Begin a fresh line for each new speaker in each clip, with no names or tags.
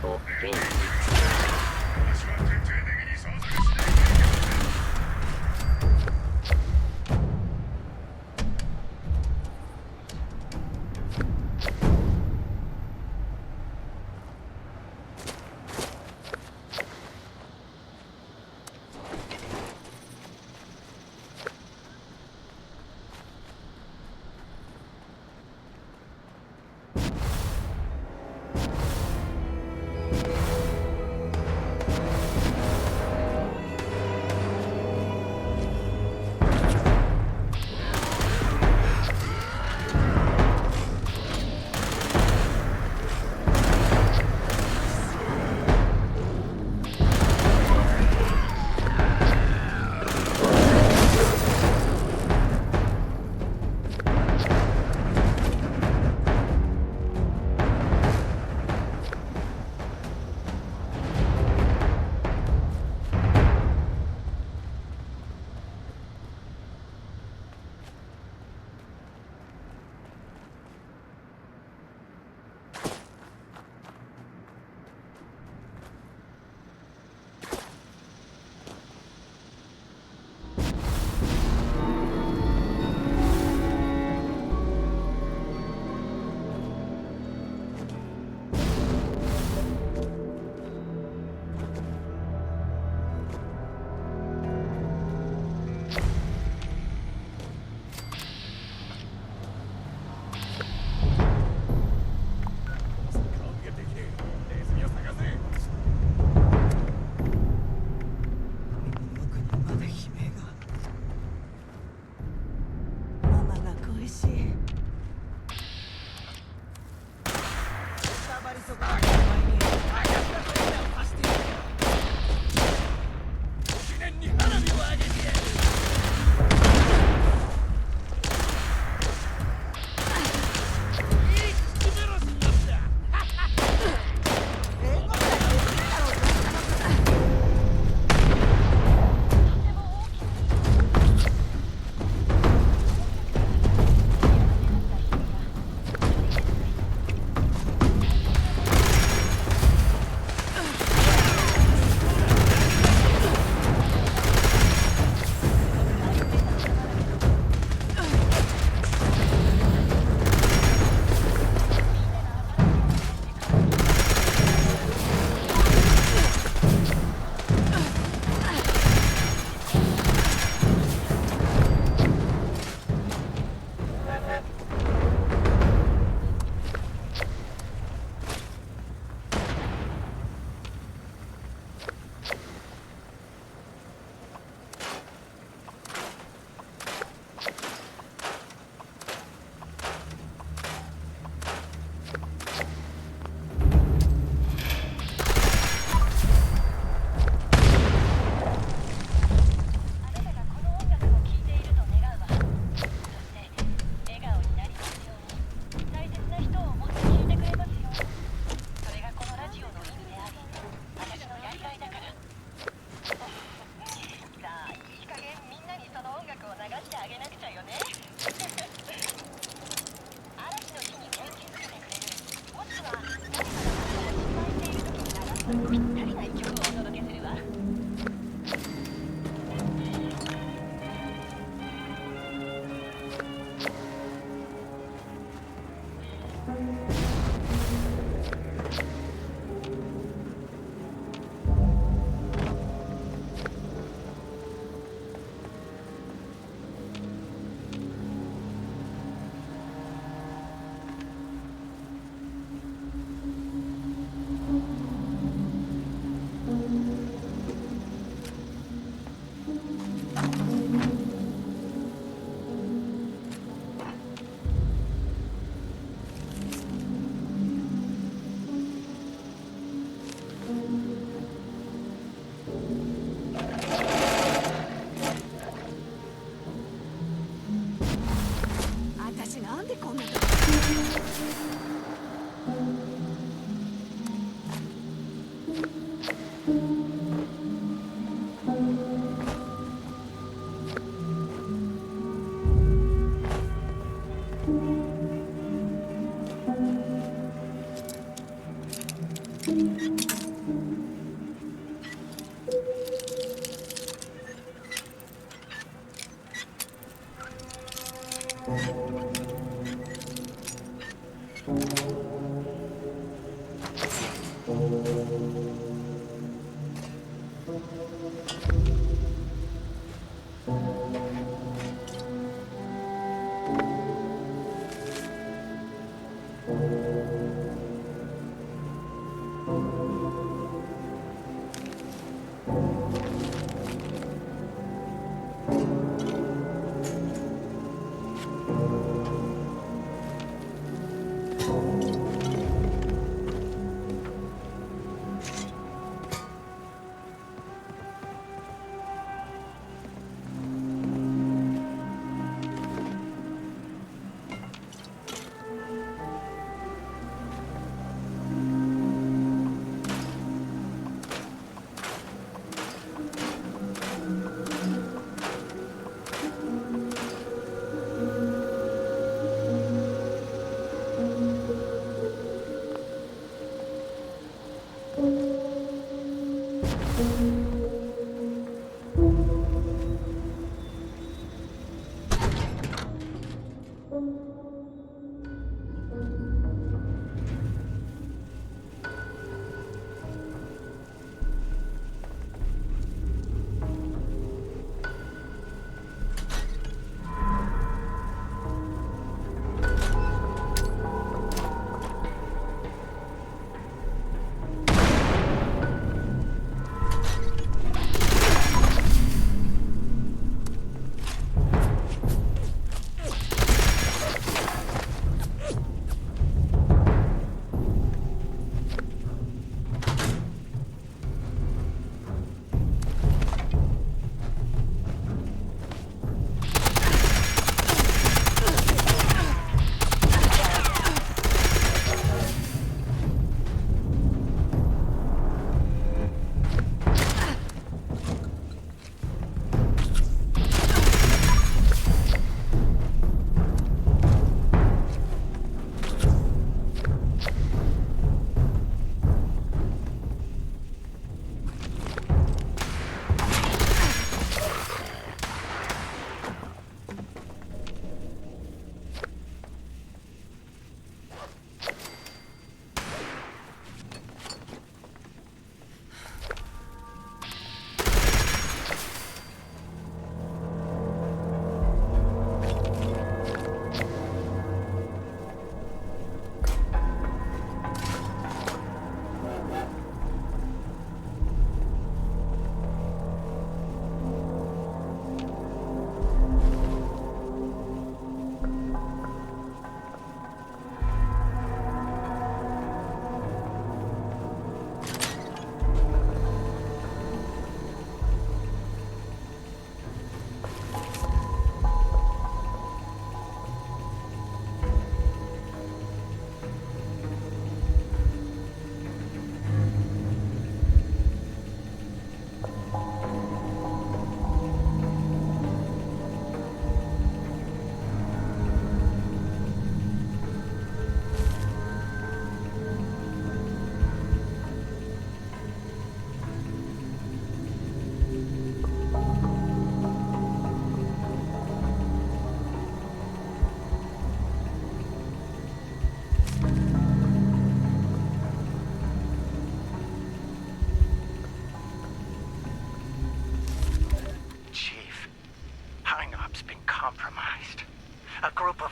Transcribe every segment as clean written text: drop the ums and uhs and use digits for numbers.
と元気。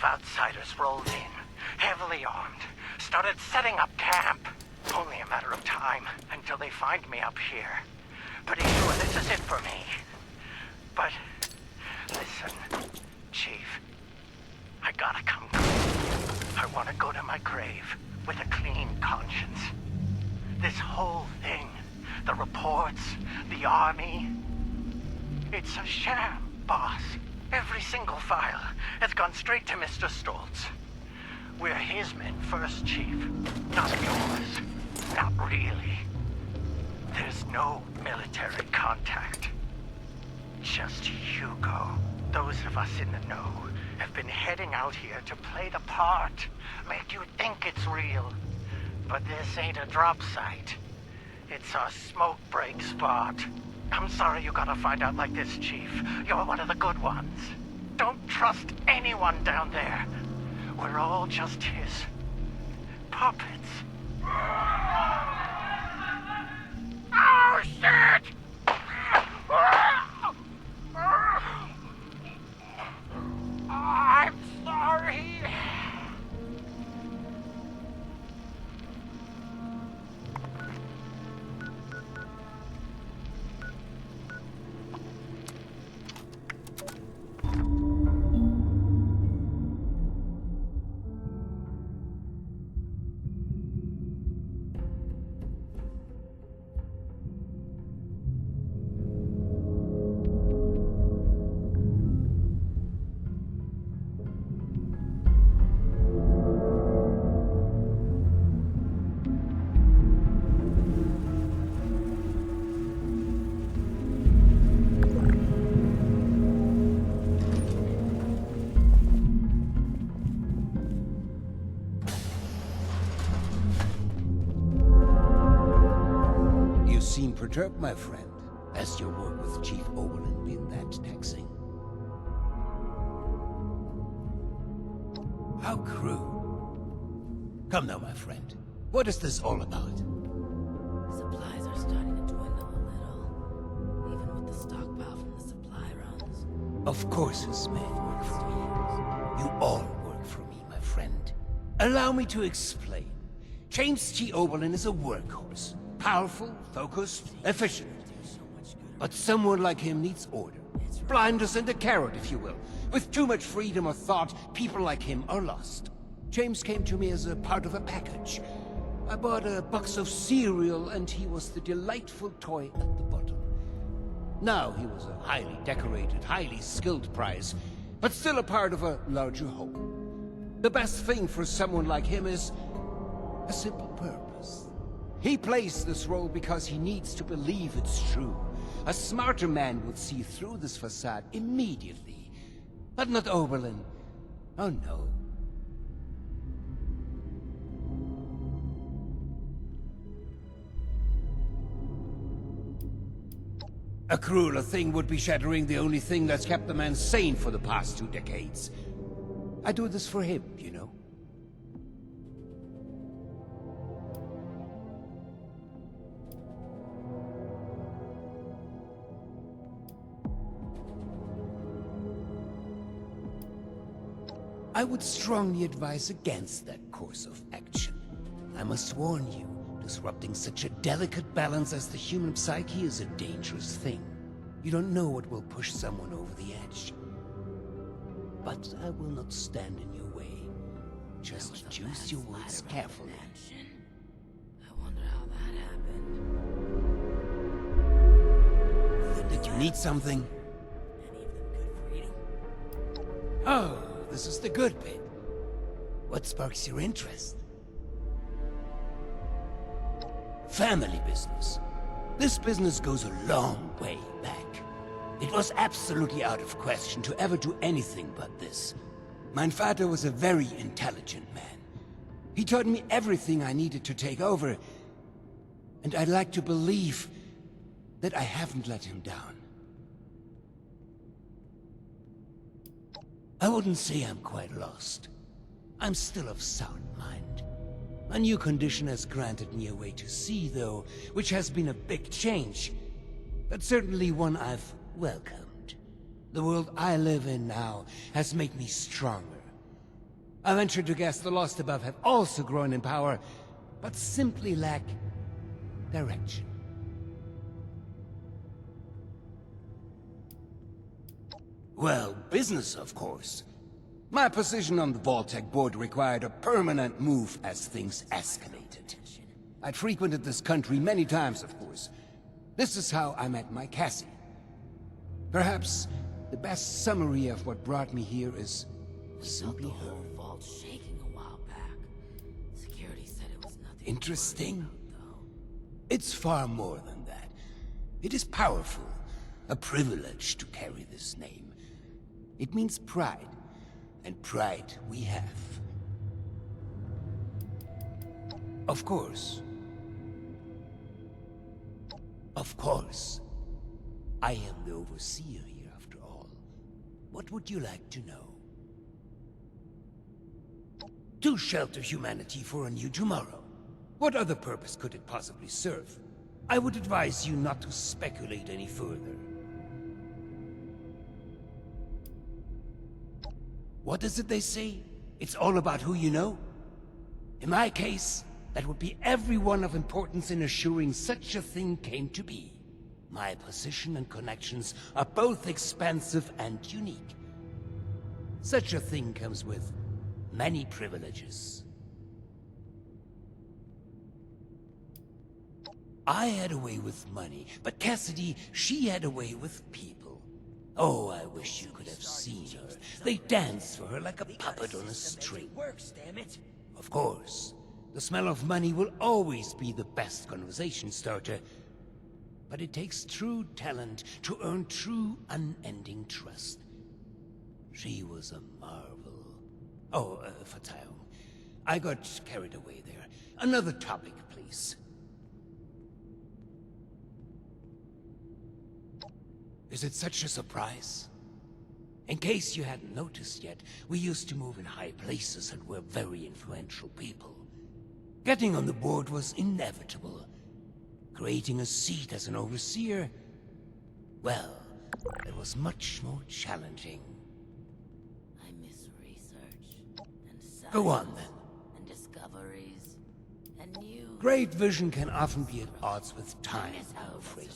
outsiders rolled in, heavily armed, started setting up camp. Only a matter of time until they find me up here. Pretty sure this is it for me. But listen, Chief, I gotta come clean. I want to go to my grave with a clean conscience. This whole thing, the reports, the army, it's a sham, boss. Every single file has gone straight to Mr. Stoltz. We're his men first, Chief, not yours. Not really. There's no military contact. Just Hugo. Those of us in the know have been heading out here to play the part, make you think it's real. But this ain't a drop site. It's a smoke break spot. I'm sorry you gotta find out like this, Chief. You're one of the good ones. don't trust anyone down there. We're all just his puppets. Oh, shit! I'm sorry.
Seem perturbed, my friend. Has your work with Chief Oberlin been that taxing? How crude. Come now, my friend. What is this all about?
Supplies are starting to dwindle a little, even with the stockpile from the supply runs.
Of course his men work for me. You all work for me, my friend. Allow me to explain. James T. Oberlin is a workhorse. Powerful, focused, efficient. But someone like him needs order. Blinders and a carrot, if you will. With too much freedom of thought, people like him are lost. James came to me as a part of a package. I bought a box of cereal, and he was the delightful toy at the bottom. Now he was a highly decorated, highly skilled prize, but still a part of a larger whole. The best thing for someone like him is a simple purpose. He plays this role because he needs to believe it's true. A smarter man would see through this facade immediately. But not Oberlin. Oh no. A crueler thing would be shattering the only thing that's kept the man sane for the past 2 decades. I do this for him, you know. I would strongly advise against that course of action. I must warn you, disrupting such a delicate balance as the human psyche is a dangerous thing. You don't know what will push someone over the edge. But I will not stand in your way. Just choose your words carefully.
I wonder how that happened.
Did you need something?
Any of them good for eating?
Oh, this is the good bit. What sparks your interest? Family business. This business goes a long way back. It was absolutely out of question to ever do anything but this. Mein Vater was a very intelligent man. He taught me everything I needed to take over, and I'd like to believe that I haven't let him down. I wouldn't say I'm quite lost. I'm still of sound mind. A new condition has granted me a way to see, though, which has been a big change, but certainly one I've welcomed. The world I live in now has made me stronger. I venture to guess the lost above have also grown in power, but simply lack direction. Well, business, of course. My position on the Vault-Tec board required a permanent move as things escalated. I'd frequented this country many times, of course. This is how I met my Cassie. Perhaps the best summary of what brought me here is simply
The
her.
whole vault shaking a while back. Security said it was nothing.
Interesting.
Though.
It's far more than that. It is powerful. A privilege to carry this name. It means pride. And pride we have. Of course. Of course. I am the overseer here, after all. What would you like to know? To shelter humanity for a new tomorrow. What other purpose could it possibly serve? I would advise you not to speculate any further. What is it they say? It's all about who you know? In my case, that would be everyone of importance in assuring such a thing came to be. My position and connections are both expansive and unique. Such a thing comes with many privileges. I had a way with money, but Cassidy, she had a way with people. Oh, I wish you could have seen her. They danced for her like a puppet on a string. Of course, the smell of money will always be the best conversation starter. But it takes true talent to earn true, unending trust. She was a marvel. Oh, Fatayum, I got carried away there. Another topic, please. Is it such a surprise? In case you hadn't noticed yet, we used to move in high places and were very influential people. Getting on the board was inevitable. Creating a seat as an overseer, well, it was much more challenging.
I miss research and science.
Go on, then.
And discoveries and new.
Great vision can often be at odds with time, I'm afraid.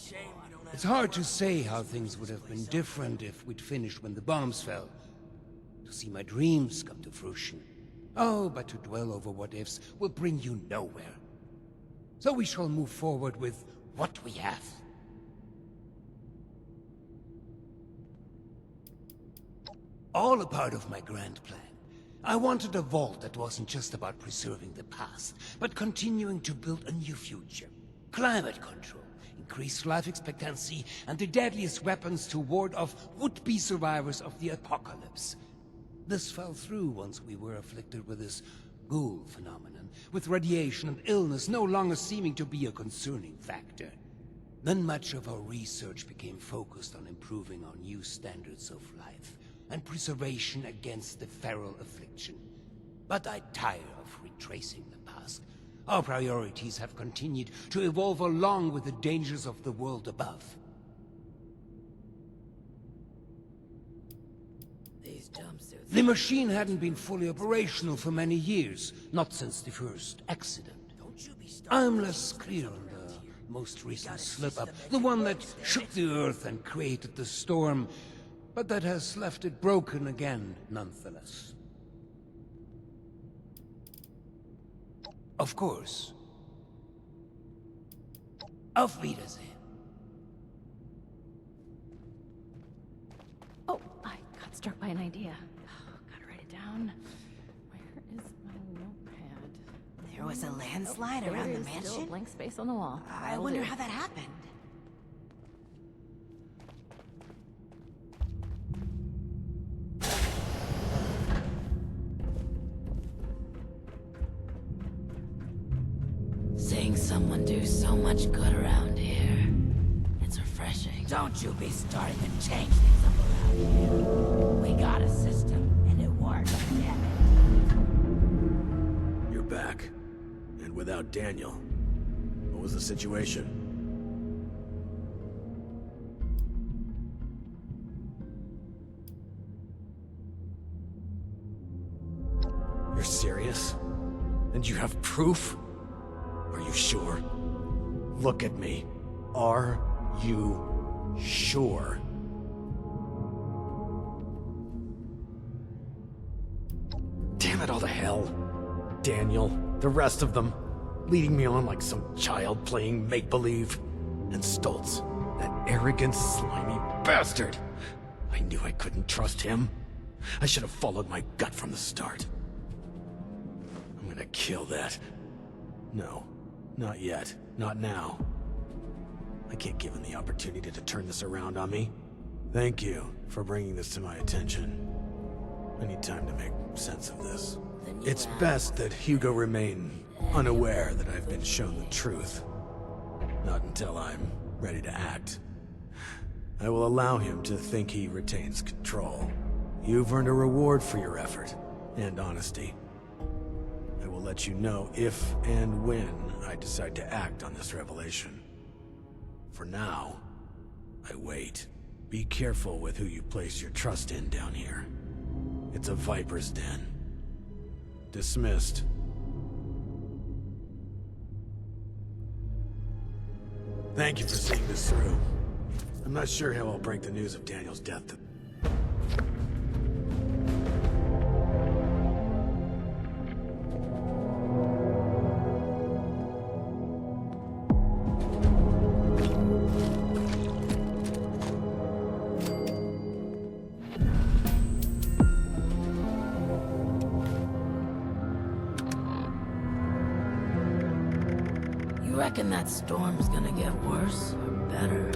It's hard to say how things would have been different if we'd finished when the bombs fell. To see my dreams come to fruition. Oh, but to dwell over what-ifs will bring you nowhere. So we shall move forward with what we have. All a part of my grand plan. I wanted a vault that wasn't just about preserving the past, but continuing to build a new future. Climate control, increased life expectancy, and the deadliest weapons to ward off would-be survivors of the apocalypse. This fell through once we were afflicted with this ghoul phenomenon, with radiation and illness no longer seeming to be a concerning factor. Then much of our research became focused on improving our new standards of life, and preservation against the feral affliction. But I tire of retracing the past. Our priorities have continued to evolve along with the dangers of the world above.
These jumpsuits.
The machine hadn't been fully operational for many years, not since the first accident. I'm less clear on the most recent slip-up, the one that shook the Earth and created the storm, but that has left it broken again, nonetheless. Of course. Auf Wiedersehen.
Oh, I got struck by an idea. Gotta write it down. Where is my notepad?
There was a landslide
There
around the
is still a
mansion?
blank space on the wall.
I
That'll
wonder
do.
how that happened.
Seeing someone do so much good around here. It's refreshing.
Don't you be starting to change things up around here. We got a system, and it works, damn it.
You're back. And without Daniel. What was the situation? You're serious? And you have proof? Are you sure? Look at me. Are you sure? Damn it all to hell. Daniel, the rest of them, leading me on like some child playing make-believe. And Stoltz, that arrogant, slimy bastard. I knew I couldn't trust him. I should have followed my gut from the start. I'm gonna kill that. No, not yet. Not now. I can't give him the opportunity to turn this around on me. Thank you for bringing this to my attention. I need time to make sense of this. It's best that Hugo remain unaware that I've been shown the truth. Not until I'm ready to act. I will allow him to think he retains control. You've earned a reward for your effort and honesty. I will let you know if and when I decide to act on this revelation. For now, I wait. Be careful with who you place your trust in down here. It's a viper's den. Dismissed. Thank you for seeing this through. I'm not sure how I'll break the news of Daniel's death to...
You reckon that storm's gonna get worse or better?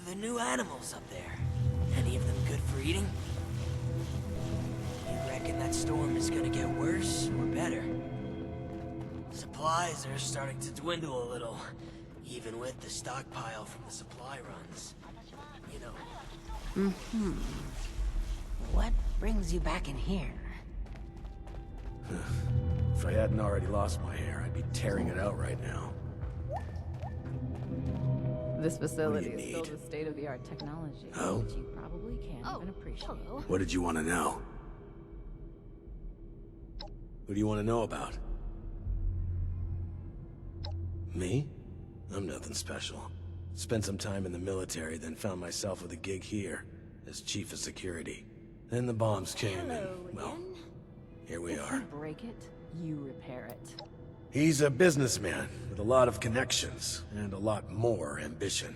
The new animals up there. Any of them good for eating? You reckon that storm is gonna get worse or better? Supplies are starting to dwindle a little, even with the stockpile from the supply runs. You know. What brings you back in here?
If I hadn't already lost my hair, I'd be tearing it out right now.
This facility
What do
is
you
filled
need?
with state-of-the-art technology,
Oh?
which you probably can't even appreciate.
What did you want to know? Who do you want to know about? Me? I'm nothing special. Spent some time in the military, then found myself with a gig here, as chief of security. Then the bombs came and, well, here we
If
are.
you break it, you repair it.
He's a businessman with a lot of connections and a lot more ambition.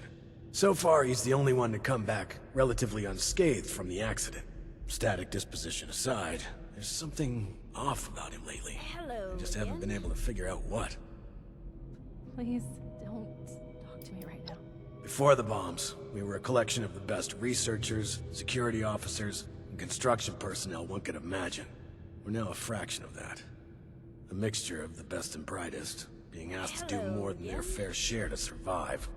So far, he's the only one to come back relatively unscathed from the accident. Static disposition aside, there's something off about him lately.
Hello
I just haven't been able to figure out what.
Please don't talk to me right now.
Before the bombs, we were a collection of the best researchers, security officers, and construction personnel one could imagine. We're now a fraction of that. A mixture of the best and brightest, being asked to do more than their fair share to survive.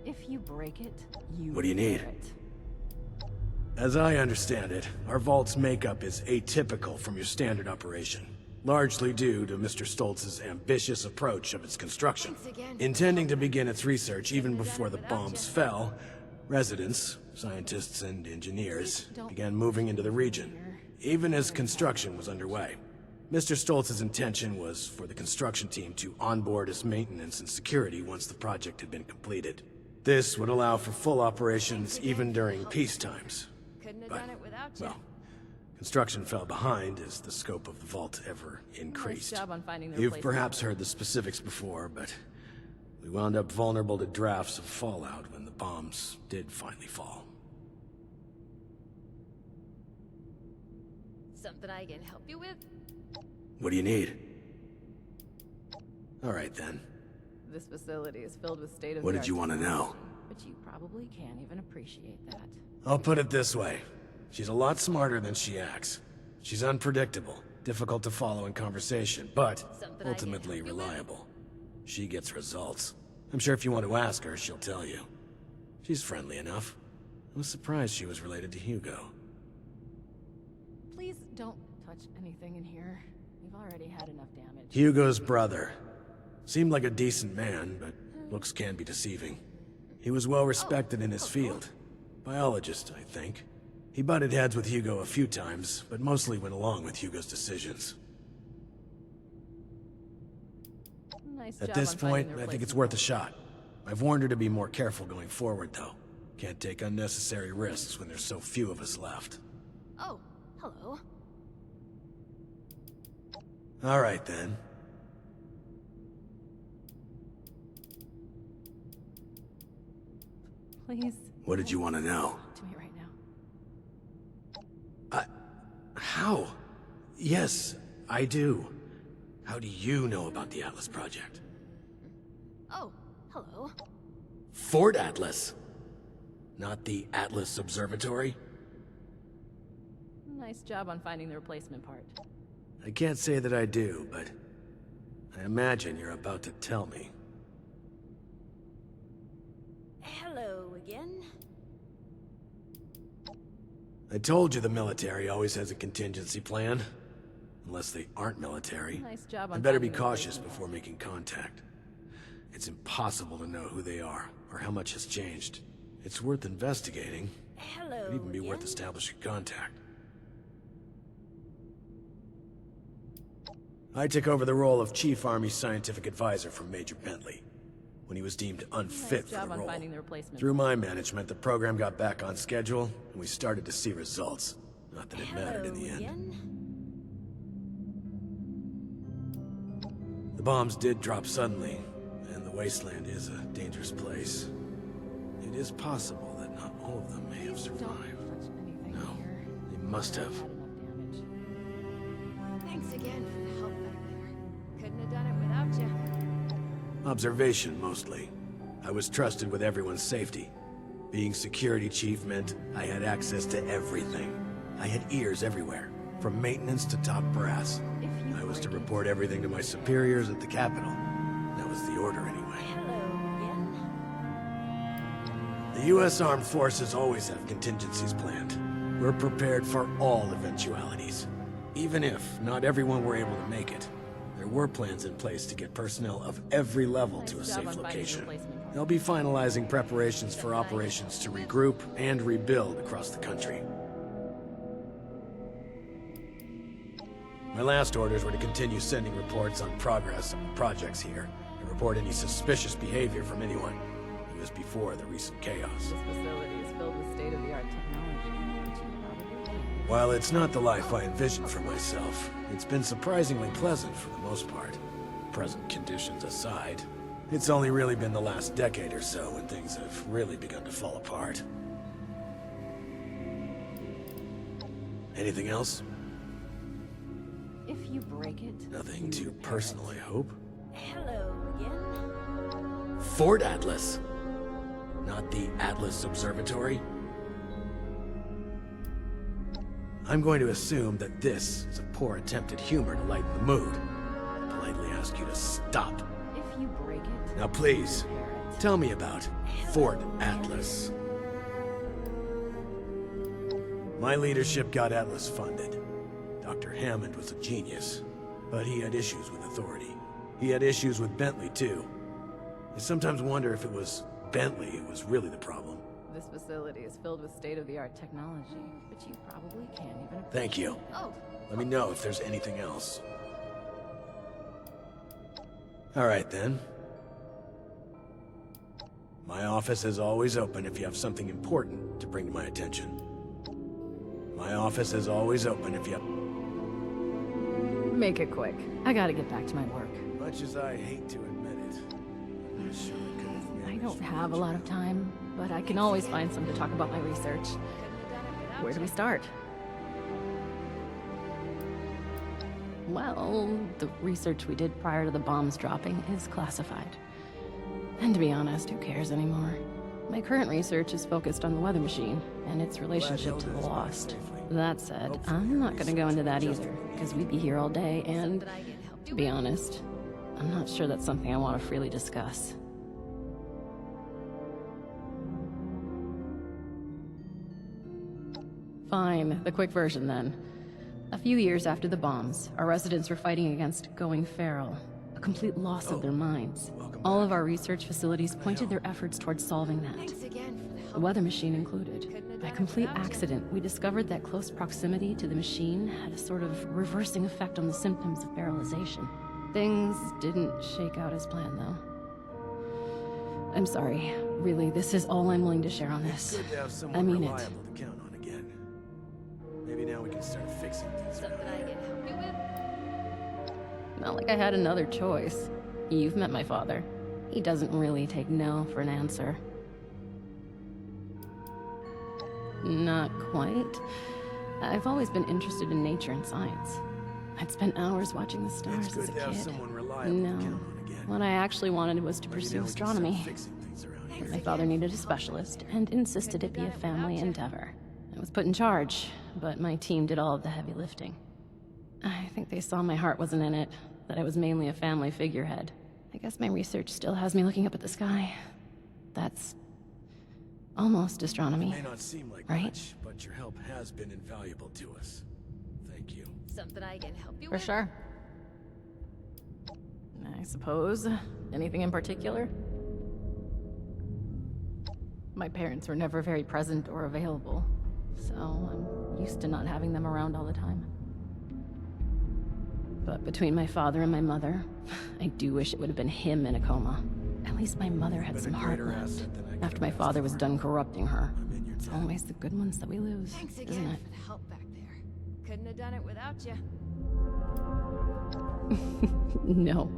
If you break it, you
What do you need?
repair it.
As I understand it, our vault's makeup is atypical from your standard operation, largely due to Mr. Stoltz's ambitious approach of its construction. Intending to begin its research even before the bombs fell, residents, scientists, and engineers began moving into the region, even as construction was underway. Mr. Stoltz's intention was for the construction team to onboard as maintenance and security once the project had been completed. This would allow for full operations even during peace times. But, well, construction fell behind as the scope of the vault ever increased.
Nice job on finding the
You've
replacement.
perhaps heard the specifics before, but we wound up vulnerable to drafts of fallout when the bombs did finally fall.
Something I can help you with?
What do you need? All right, then.
This facility is filled with state-of-the-art
What did you want to know?
but you probably can't even appreciate that.
I'll put it this way. She's a lot smarter than she acts. She's unpredictable, difficult to follow in conversation, but
Something I can
ultimately
help you with?
reliable. She gets results. I'm sure if you want to ask her, she'll tell you. She's friendly enough. I was surprised she was related to Hugo.
Please don't touch anything in here. We've already had enough damage.
Hugo's brother. Seemed like a decent man, but looks can be deceiving. He was well respected in his field. Biologist, I think. He butted heads with Hugo a few times, but mostly went along with Hugo's decisions.
Nice
At
job
this
on finding
point,
the
I think it's
replacement.
worth a shot. I've warned her to be more careful going forward, though. Can't take unnecessary risks when there's so few of us left.
Oh, hello.
All right, then.
Please.
What did you want to know?
To me right now.
How? Yes, I do. How do you know about the Atlas Project?
Oh, hello.
Fort Atlas? Not the Atlas Observatory?
Nice job on finding the replacement part.
I can't say that I do, but I imagine you're about to tell me.
Hello again.
I told you the military always has a contingency plan. Unless they aren't military.
Nice job
I
on
better be
finding the
cautious
replacement
before making contact. It's impossible to know who they are, or how much has changed. It's worth investigating.
Hello
It'd even be worth
again.
establishing contact. I took over the role of Chief Army Scientific Advisor from Major Bentley, when he was deemed unfit
Nice
for
job
the
on
role.
finding the replacement.
Through my management, the program got back on schedule, and we started to see results. Not that it mattered in the
Hello
end.
again.
The bombs did drop suddenly, and the wasteland is a dangerous place. It is possible that not all of them may have survived.
Don't touch anything
No,
here.
they must have.
Had enough damage.
Thanks again for the help back there. Couldn't have done it without you.
Observation, mostly. I was trusted with everyone's safety. Being security chief meant I had access to everything. I had ears everywhere, from maintenance to top brass. I was to report everything to my superiors at the Capitol. That was the order anyway.
Hello again.
The U.S. Armed Forces always have contingencies planned. We're prepared for all eventualities. Even if not everyone were able to make it, there were plans in place to get personnel of every level to a
Nice job
safe
on finding the
location.
replacement part.
They'll be finalizing preparations for operations to regroup and rebuild across the country. My last orders were to continue sending reports on progress on projects here, and report any suspicious behavior from anyone. It was before the recent chaos.
This facility is filled with state-of-the-art technology, which you probably can.
While it's not the life I envisioned for myself, it's been surprisingly pleasant for the most part. Present conditions aside, it's only really been the last decade or so when things have really begun to fall apart. Anything else?
If you break it,
Nothing
you
too
repair it.
personal, I hope.
Hello again.
Fort Atlas. Not the Atlas Observatory. I'm going to assume that this is a poor attempt at humor to lighten the mood. I politely ask you to stop.
If you break it,
Now please,
repair it.
tell me about Fort Atlas. My leadership got Atlas funded. Dr. Hammond was a genius, but he had issues with authority. He had issues with Bentley, too. I sometimes wonder if it was Bentley who was really the problem.
This facility is filled with state-of-the-art technology, but you probably can't even...
Thank you.
Oh,
Let me know if there's anything else. All right, then. My office is always open if you have something important to bring to my attention. My office is always open if you have...
make it quick. I gotta get back to my work.
Much as I hate to admit it, I'm not sure I could have
I
managed
don't have a lot of time, but I can always find some to talk about my research.
Couldn't have done it without
Where do
you.
we start? Well, the research we did prior to the bombs dropping is classified. And to be honest, who cares anymore? My current research is focused on the weather machine and its relationship to the Lost. That said, I'm not gonna go into that either, because we'd be here all day, and
But I can help
to be honest, I'm not sure that's something I want to freely discuss. Fine, the quick version then. A few years after the bombs, our residents were fighting against going feral, a complete loss of their minds. All of our research facilities pointed their efforts towards solving that.
Thanks again for the help.
The weather machine included. By complete accident, we discovered that close proximity to the machine had a sort of reversing effect on the symptoms of feralization. Things didn't shake out as planned, though. I'm sorry. Really, this is all I'm willing to share on
It's
this.
good to have
I
someone
mean it.
reliable to count on again. Maybe now we can start fixing things around
Something I
here.
can help you with?
Not like I had another choice. You've met my father. He doesn't really take no for an answer. Not quite. I've always been interested in nature and science. I'd spent hours watching the stars
It's good
as a
to have
kid.
someone reliable to
No,
count on again.
what I actually wanted was to
Maybe
pursue
now we can start
astronomy.
fixing things around here.
My father needed a specialist and insisted it be a family endeavor. I was put in charge, but my team did all of the heavy lifting. I think they saw my heart wasn't in it, that I was mainly a family figurehead. I guess my research still has me looking up at the sky. That's almost astronomy.
May not seem like
Right?
much, but your help has been invaluable to us. Thank you.
Something I can help you
For
with?
sure. I suppose. Anything in particular? My parents were never very present or available, so I'm used to not having them around all the time. But between my father and my mother, I do wish it would have been him in a coma. At least my mother had
Been
some
a
heart
greater
left.
asset than I could
After my
have
father
asked
was
for.
done corrupting her.
I'm in your
It's
debt.
always the good ones that we lose,
Thanks
isn't
again
it?
for the help back there. Couldn't have done it without you.
No,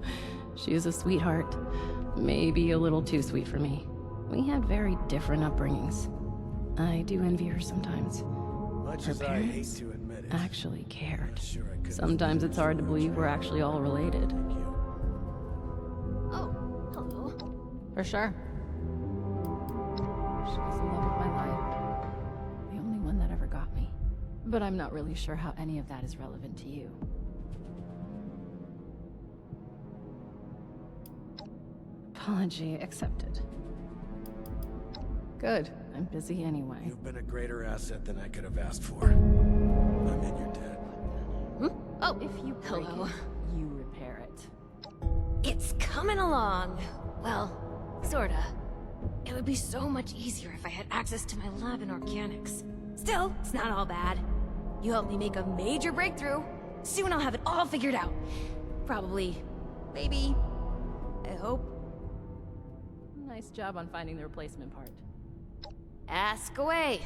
she is a sweetheart. Maybe a little too sweet for me. We had very different upbringings. I do envy her sometimes.
Much
Her
as I hate
parents
to admit it,
actually cared.
I'm sure I couldn't
Sometimes
have
it's hard to
managed
believe we're actually all related.
Thank you.
Oh, hello.
For sure. She was the love of my life. The only one that ever got me. But I'm not really sure how any of that is relevant to you. Apology accepted. Good. I'm busy anyway.
You've been a greater asset than I could have asked for. I'm in your debt.
Oh,
If you break
hello.
it, you repair it.
It's coming along. Well, sorta. It would be so much easier if I had access to my lab in organics. Still, it's not all bad. You helped me make a major breakthrough. Soon I'll have it all figured out. Probably. Maybe. I hope.
Nice job on finding the replacement part.
Ask away.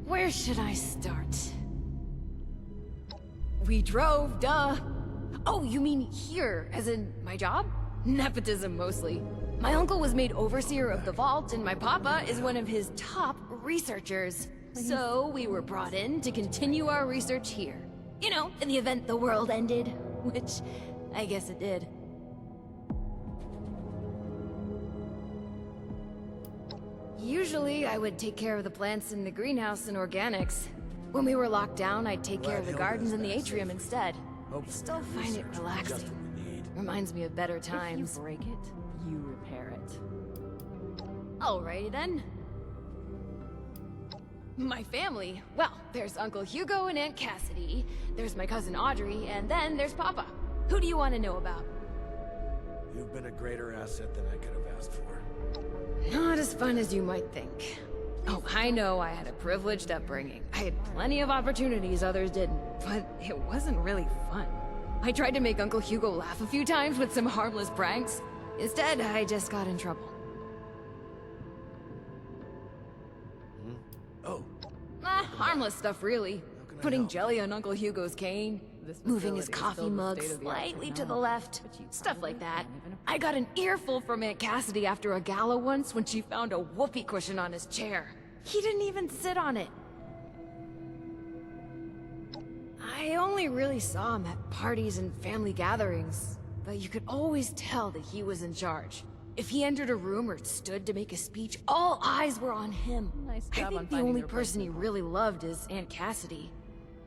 Where should I start? We drove, duh. Oh, you mean here, as in my job? Nepotism, mostly. My uncle was made overseer of the vault, and my papa is one of his top researchers. So we were brought in to continue our research here. You know, in the event the world ended, which I guess it did. Usually, I would take care of the plants in the greenhouse and organics. When we were locked down, I'd take care of the
Glad
gardens
Hilda's
in the
back
atrium
safely.
instead. I
Hopefully
still
your
find it
research will be just
relaxing.
what we need.
Reminds me of better
If
times.
you break it, you repair it.
Alrighty then. My family. Well, there's Uncle Hugo and Aunt Cassidy. There's my cousin Audrey, and then there's Papa. Who do you want to know about?
You've been a greater asset than I could have asked for.
Not as fun as you might think. Oh, I know I had a privileged upbringing. I had plenty of opportunities others didn't, but it wasn't really fun. I tried to make Uncle Hugo laugh a few times with some harmless pranks. Instead, I just got in trouble.
Oh,
Harmless stuff, really.
can I
Putting
help?
jelly on Uncle Hugo's cane,
This
moving his
facility is
coffee
filled with
mug
state-of-the-art
slightly to the
technology,
left,
but you
stuff
probably
like that.
can't even
I got an earful from Aunt Cassidy after a gala once when she found a whoopee cushion on his chair. He didn't even sit on it. I only really saw him at parties and family gatherings, but you could always tell that he was in charge. If he entered a room or stood to make a speech, all eyes were on him.
Nice
I
job on
think the
finding
only
the
person he
replacement.
really loved is Aunt Cassidy.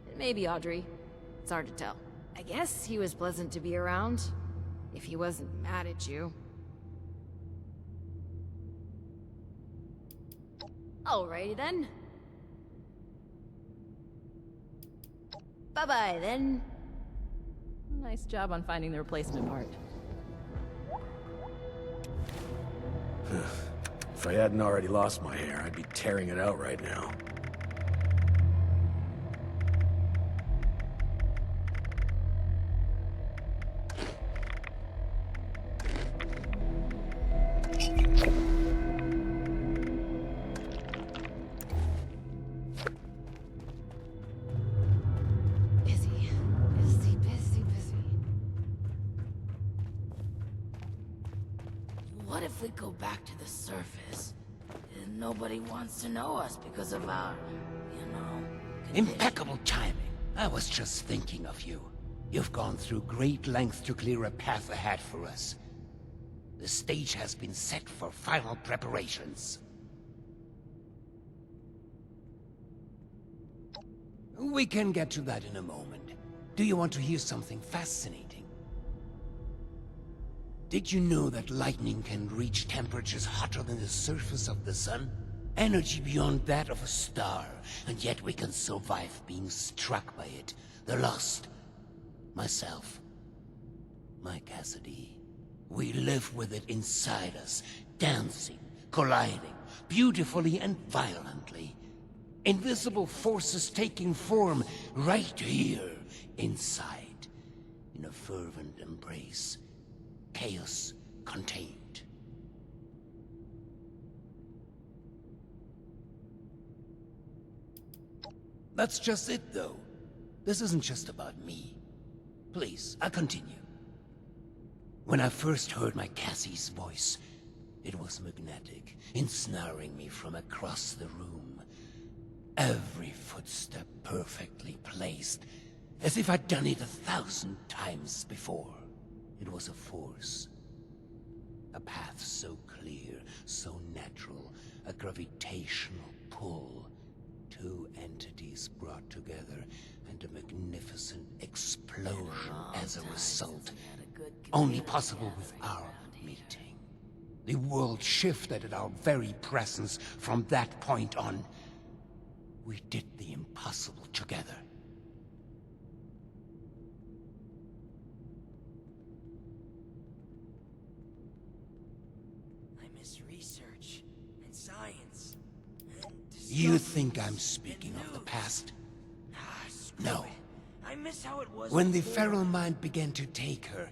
And maybe Audrey. It's hard to tell. I guess he was pleasant to be around, if he wasn't mad at you. Alrighty then. Bye-bye then.
Nice job on finding the replacement part.
if I hadn't already lost my hair, I'd be tearing it out right now.
go back to the surface, nobody wants to know us because of our, condition.
Impeccable timing. I was just thinking of you. You've gone through great lengths to clear a path ahead for us. The stage has been set for final preparations. We can get to that in a moment. Do you want to hear something fascinating? Did you know that lightning can reach temperatures hotter than the surface of the sun? Energy beyond that of a star, and yet we can survive being struck by it. The Lost. Myself. My Cassidy. We live with it inside us, dancing, colliding, beautifully and violently. Invisible forces taking form right here, inside, in a fervent embrace. Chaos contained. That's just it, though. This isn't just about me. Please, I'll continue. When I first heard my Cassie's voice, it was magnetic, ensnaring me from across the room. Every footstep perfectly placed, as if I'd done it 1,000 times before. It was a force. A path so clear, so natural, a gravitational pull. Two entities brought together, and a magnificent explosion as a result. Only possible with our meeting. The world shifted at our very presence from that point on. We did the impossible together.
I miss research and science.
You think I'm speaking of the past? No.
I miss how it was
When the
before.
feral mind began to take her,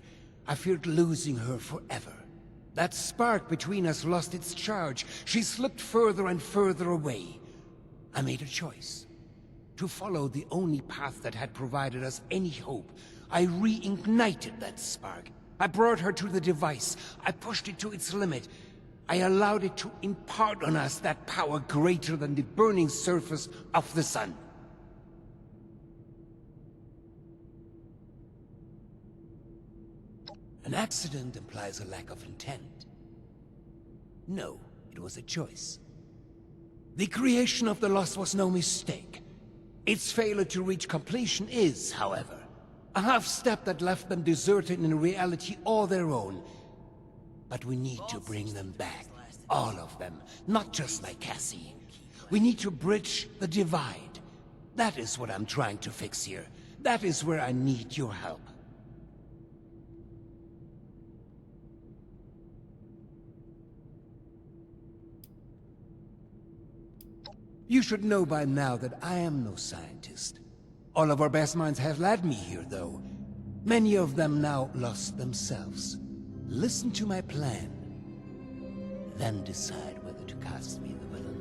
I feared losing her forever. That spark between us lost its charge. She slipped further and further away. I made a choice. To follow the only path that had provided us any hope. I reignited that spark. I brought her to the device. I pushed it to its limit. I allowed it to impart on us that power greater than the burning surface of the sun. An accident implies a lack of intent. No, it was a choice. The creation of the Lost was no mistake. Its failure to reach completion is, however, a half-step that left them deserted in a reality all their own. But we need to bring them back. All of them, not just like Cassie. We need to bridge the divide. That is what I'm trying to fix here. That is where I need your help. You should know by now that I am no scientist. All of our best minds have led me here, though. Many of them now lost themselves. Listen to my plan. Then decide whether to cast me the villain.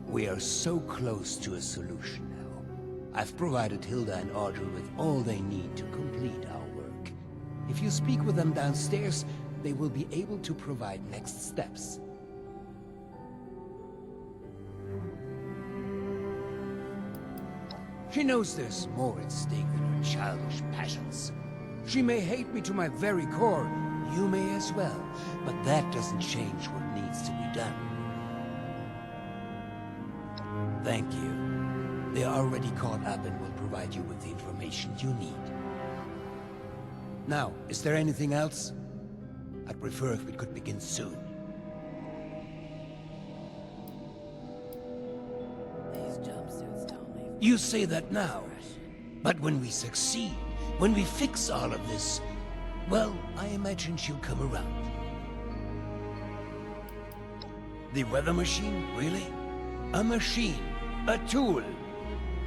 We are so close to a solution now. I've provided Hilda and Audrey with all they need to complete our work. If you speak with them downstairs, they will be able to provide next steps. She knows there's more at stake than her childish passions. She may hate me to my very core, you may as well, but that doesn't change what needs to be done. Thank you. They are already caught up and will provide you with the information you need. Now, is there anything else? I'd prefer if we could begin soon.
These jumpsuits don't make
You say that now, but when we succeed, when we fix all of this, well, I imagine she'll come around. The weather machine, really? A machine, a tool.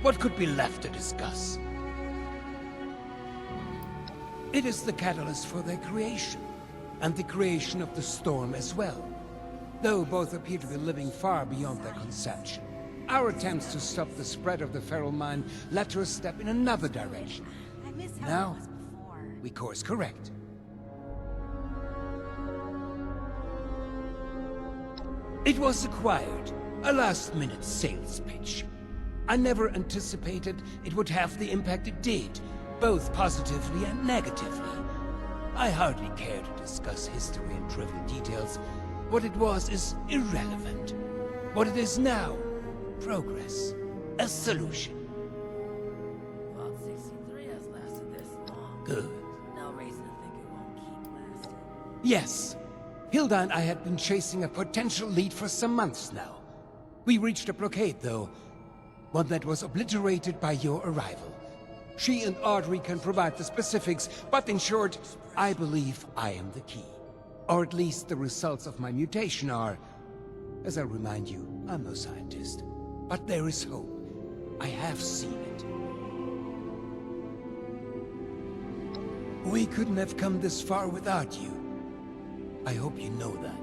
What could be left to discuss? It is the catalyst for their creation, and the creation of the storm as well, though both appear to be living far beyond their conception. Our attempts to stop the spread of the feral mind led to a step in another direction. Now, we course correct. It was acquired, a last-minute sales pitch. I never anticipated it would have the impact it did, both positively and negatively. I hardly care to discuss history and trivial details. What it was is irrelevant. What it is now, progress, a solution.
Vault 63 has lasted this long.
Good.
No reason to think it won't keep lasting.
Yes. Hilda and I had been chasing a potential lead for some months now. We reached a blockade, though. One that was obliterated by your arrival. She and Audrey can provide the specifics, but in short, I believe I am the key. Or at least the results of my mutation are. As I remind you, I'm no scientist. But there is hope. I have seen it. We couldn't have come this far without you. I hope you know that.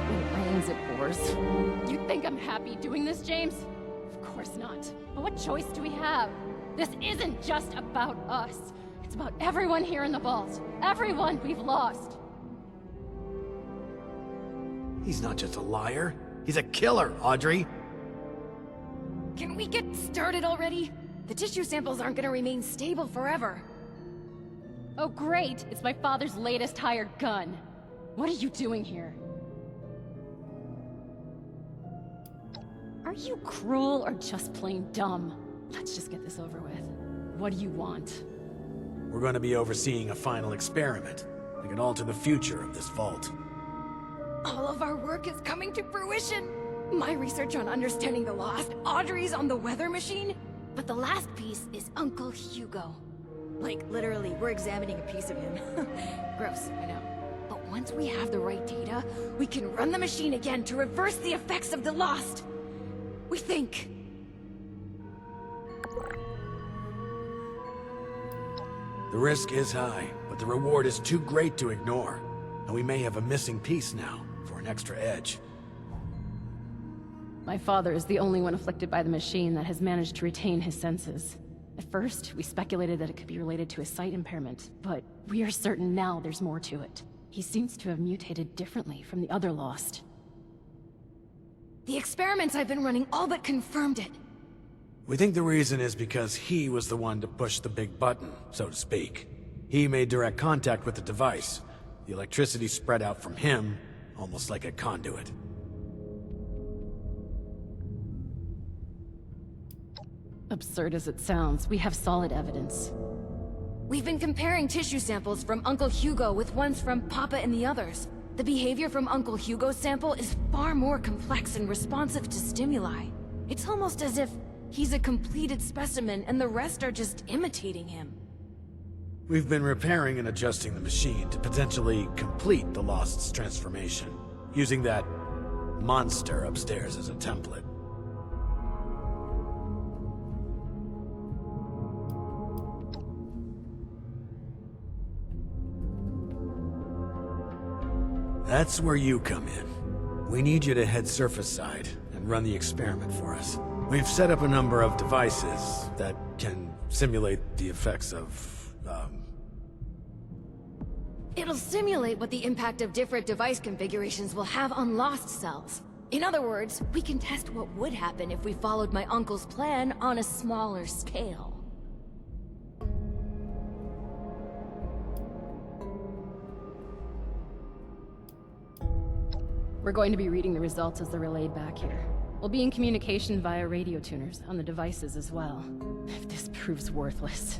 When it rains, it pours. You think I'm happy doing this, James? Of course not. But what choice do we have? This isn't just about us. It's about everyone here in the vault. Everyone we've lost.
He's not just a liar. He's a killer, Audrey.
Can we get started already? The tissue samples aren't gonna remain stable forever.
Oh great, it's my father's latest hired gun. What are you doing here? Are you cruel or just plain dumb? Let's just get this over with. What do you want?
We're going to be overseeing a final experiment that can alter the future of this vault.
All of our work is coming to fruition. My research on understanding the lost, Audrey's on the weather machine, but the last piece is Uncle Hugo. Like, literally, we're examining a piece of him. Gross, I know. But once we have the right data, we can run the machine again to reverse the effects of the lost. We think.
The risk is high, but the reward is too great to ignore. And we may have a missing piece now, for an extra edge.
My father is the only one afflicted by the machine that has managed to retain his senses. At first, we speculated that it could be related to a sight impairment, but we are certain now there's more to it. He seems to have mutated differently from the other Lost.
The experiments I've been running all but confirmed it.
We think the reason is because he was the one to push the big button, so to speak. He made direct contact with the device. The electricity spread out from him, almost like a conduit.
Absurd as it sounds, we have solid evidence.
We've been comparing tissue samples from Uncle Hugo with ones from Papa and the others. The behavior from Uncle Hugo's sample is far more complex and responsive to stimuli. It's almost as if he's a completed specimen and the rest are just imitating him.
We've been repairing and adjusting the machine to potentially complete the Lost's transformation, using that monster upstairs as a template. That's where you come in. We need you to head surface side and run the experiment for us. We've set up a number of devices that can simulate the effects of,
It'll simulate what the impact of different device configurations will have on lost cells. In other words, we can test what would happen if we followed my uncle's plan on a smaller scale.
We're going to be reading the results as they're relayed back here. We'll be in communication via radio tuners on the devices as well. If this proves worthless,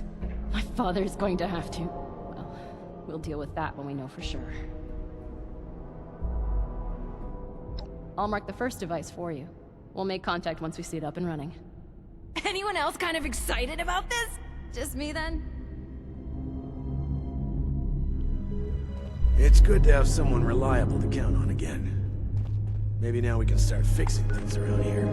my father's going to have to... Well, we'll deal with that when we know for sure. I'll mark the first device for you. We'll make contact once we see it up and running.
Anyone else kind of excited about this? Just me then?
It's good to have someone reliable to count on again. Maybe now we can start fixing things around here.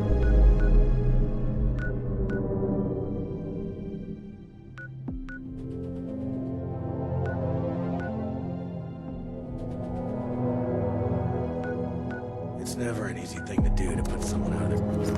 It's never an easy thing to do to put someone out of their...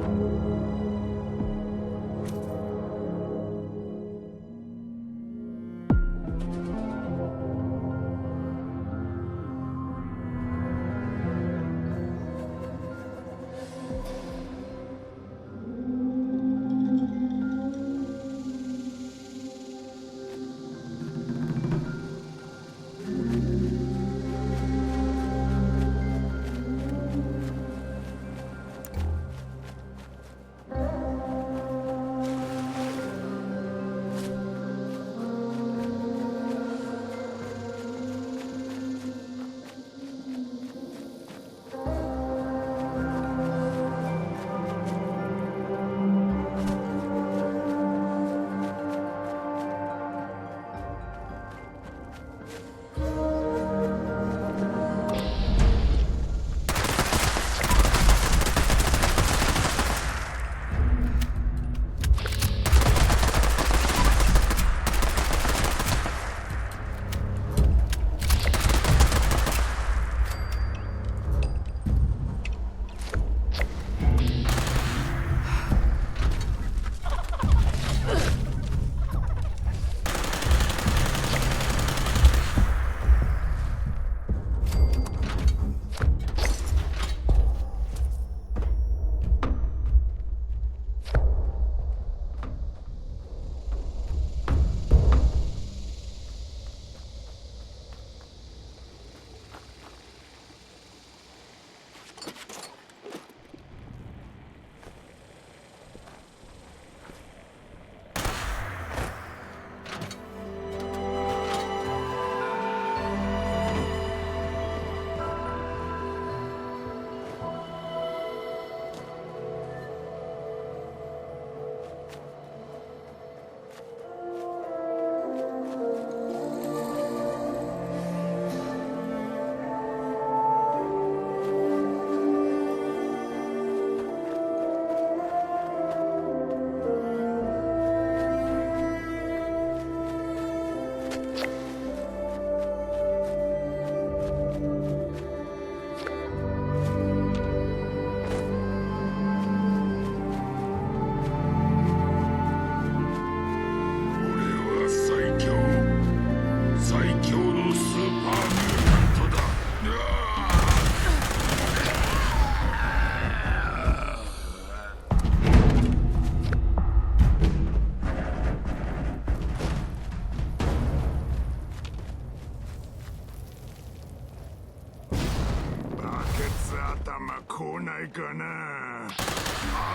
かな。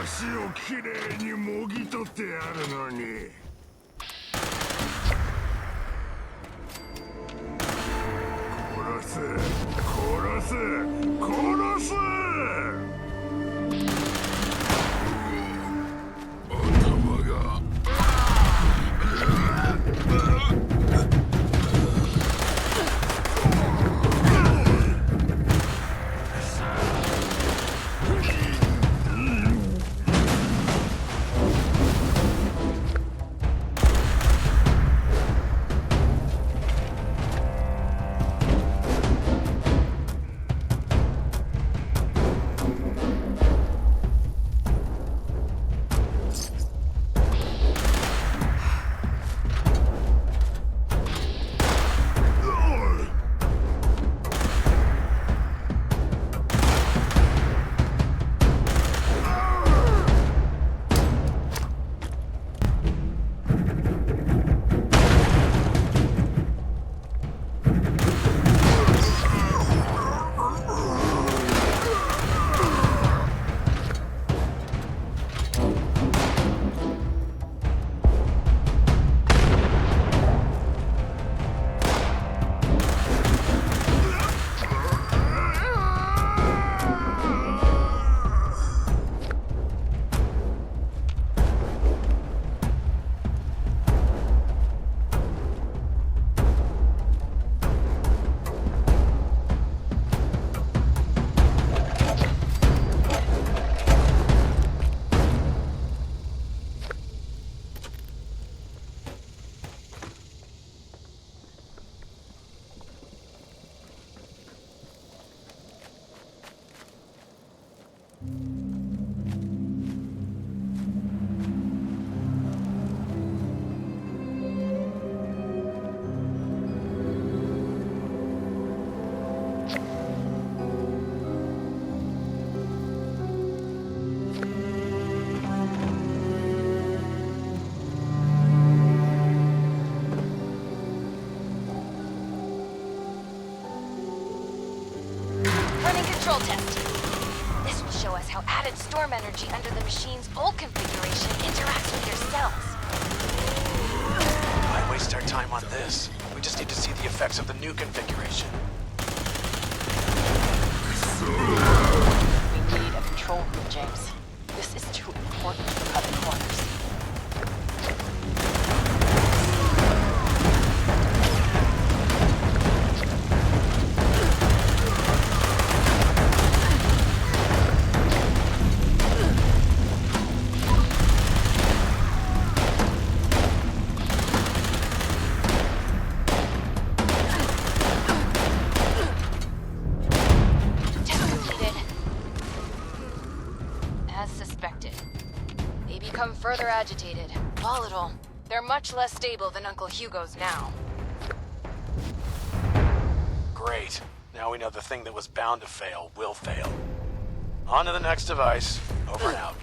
足をきれいにもぎ取ってやるのに。殺す殺す殺す。頭が。
Control test. This will show us how added storm energy under the machine's old configuration interacts with their cells.
Why waste our time on this? We just need to see the effects of the new configuration.
We need a control room, James. This is too important for cutting corners.
Further agitated, volatile. They're much less stable than Uncle Hugo's now.
Great. Now we know the thing that was bound to fail will fail. On to the next device. Over and out.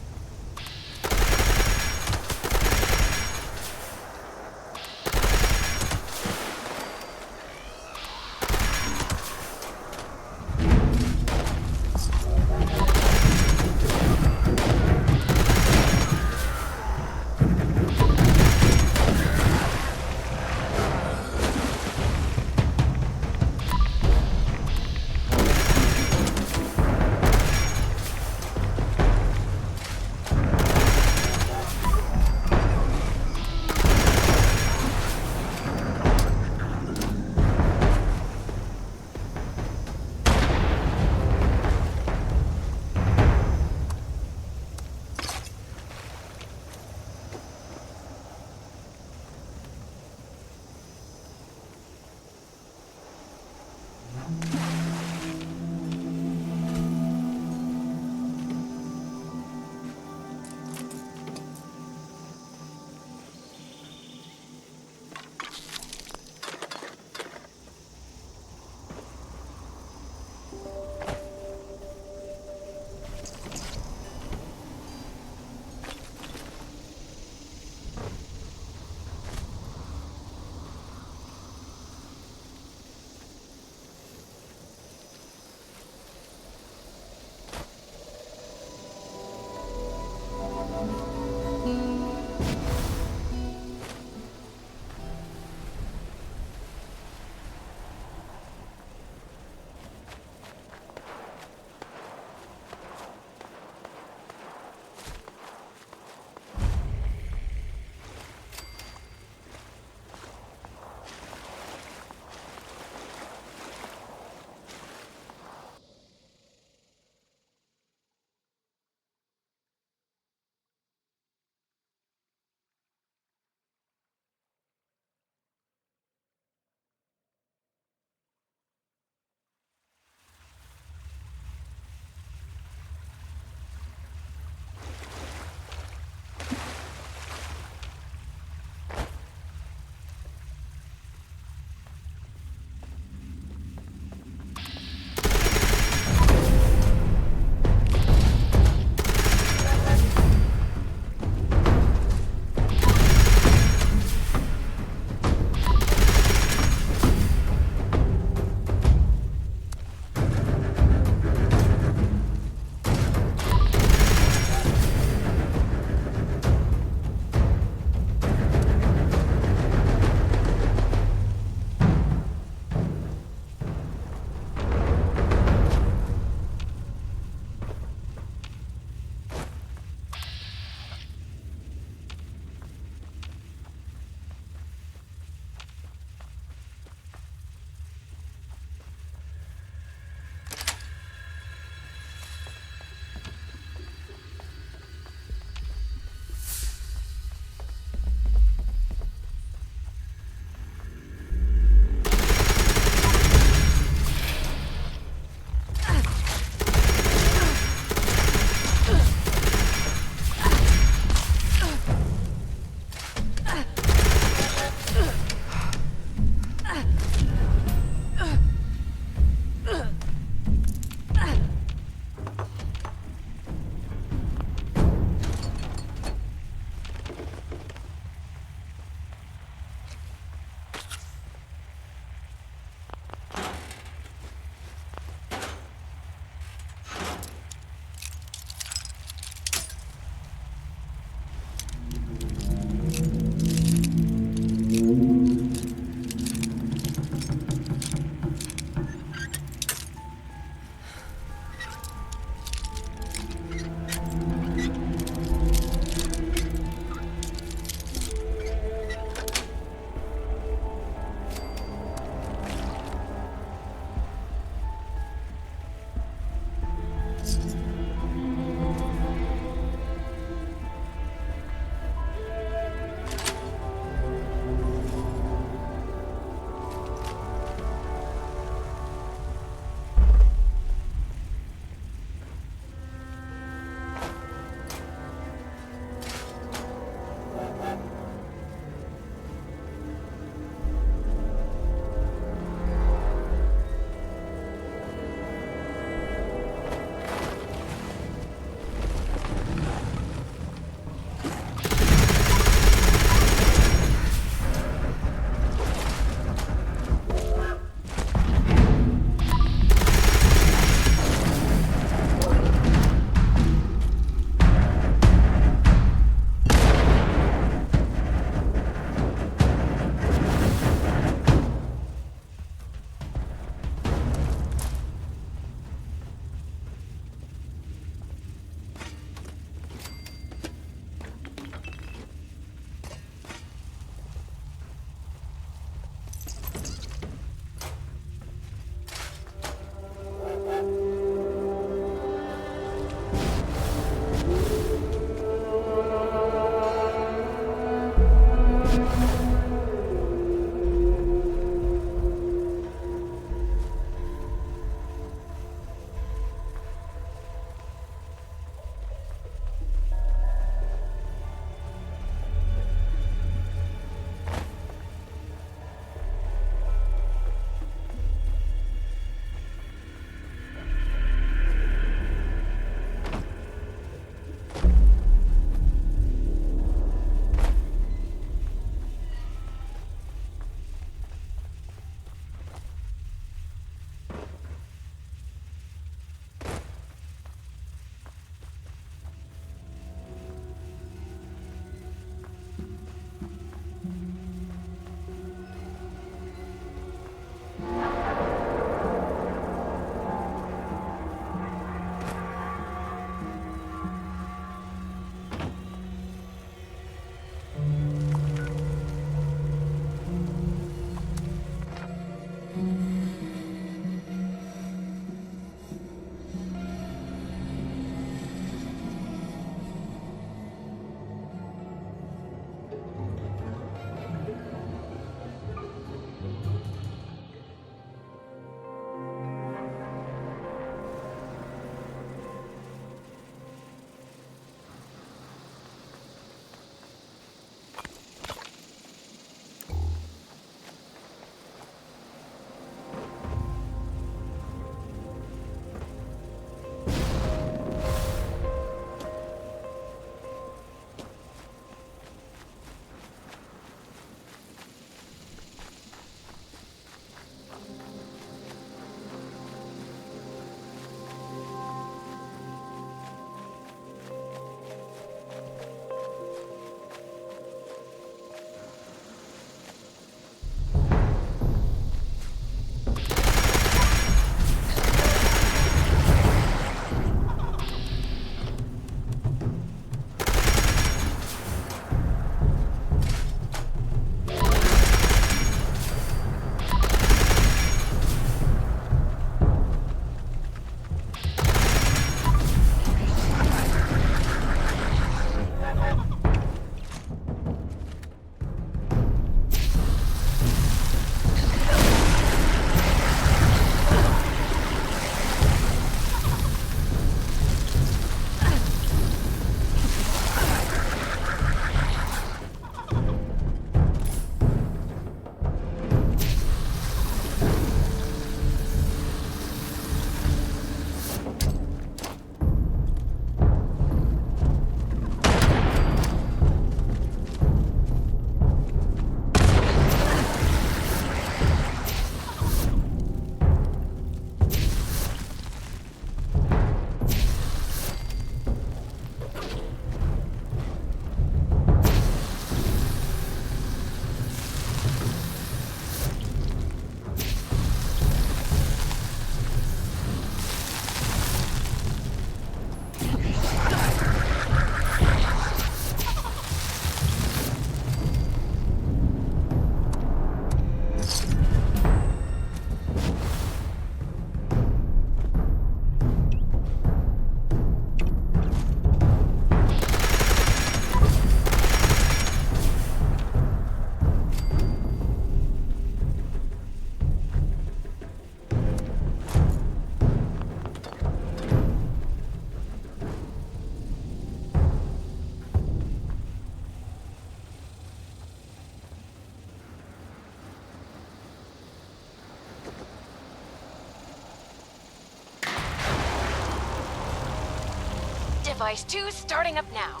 Device 2 starting up now.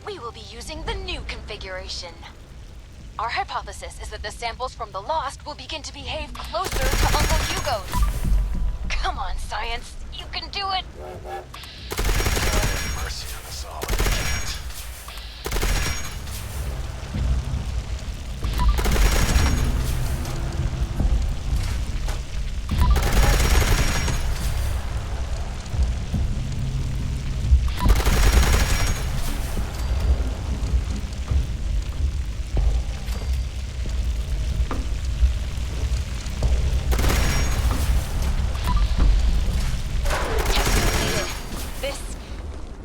We will be using the new configuration. Our hypothesis is that the samples from the Lost will begin to behave closer to Uncle Hugo's. Come on, science. You can do it!
Mercy on us all, I can't.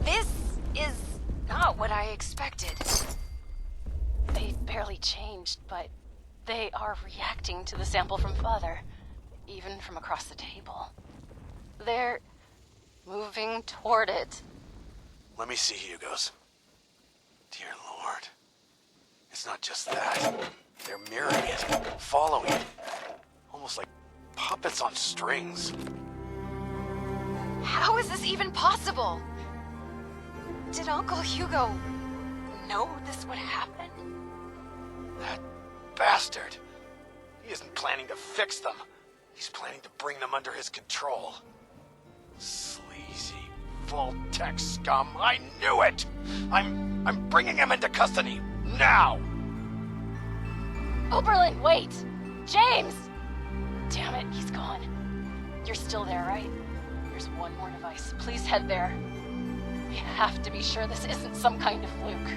This is not what I expected.
They've barely changed, but they are reacting to the sample from Father, even from across the table. They're moving toward it.
Let me see Hugo's. Dear Lord. It's not just that. They're mirroring it, following it. Almost like puppets on strings.
How is this even possible? Did Uncle Hugo know this would happen?
That bastard. He isn't planning to fix them. He's planning to bring them under his control. Sleazy, Vault-Tec scum. I knew it! I'm bringing him into custody. Now!
Oberlin, wait! James! Damn it, he's gone. You're still there, right? There's one more device. Please head there. We have to be sure this isn't some kind of fluke.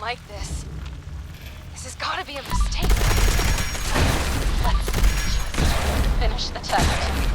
like this. This has gotta be a mistake. Let's just finish the test.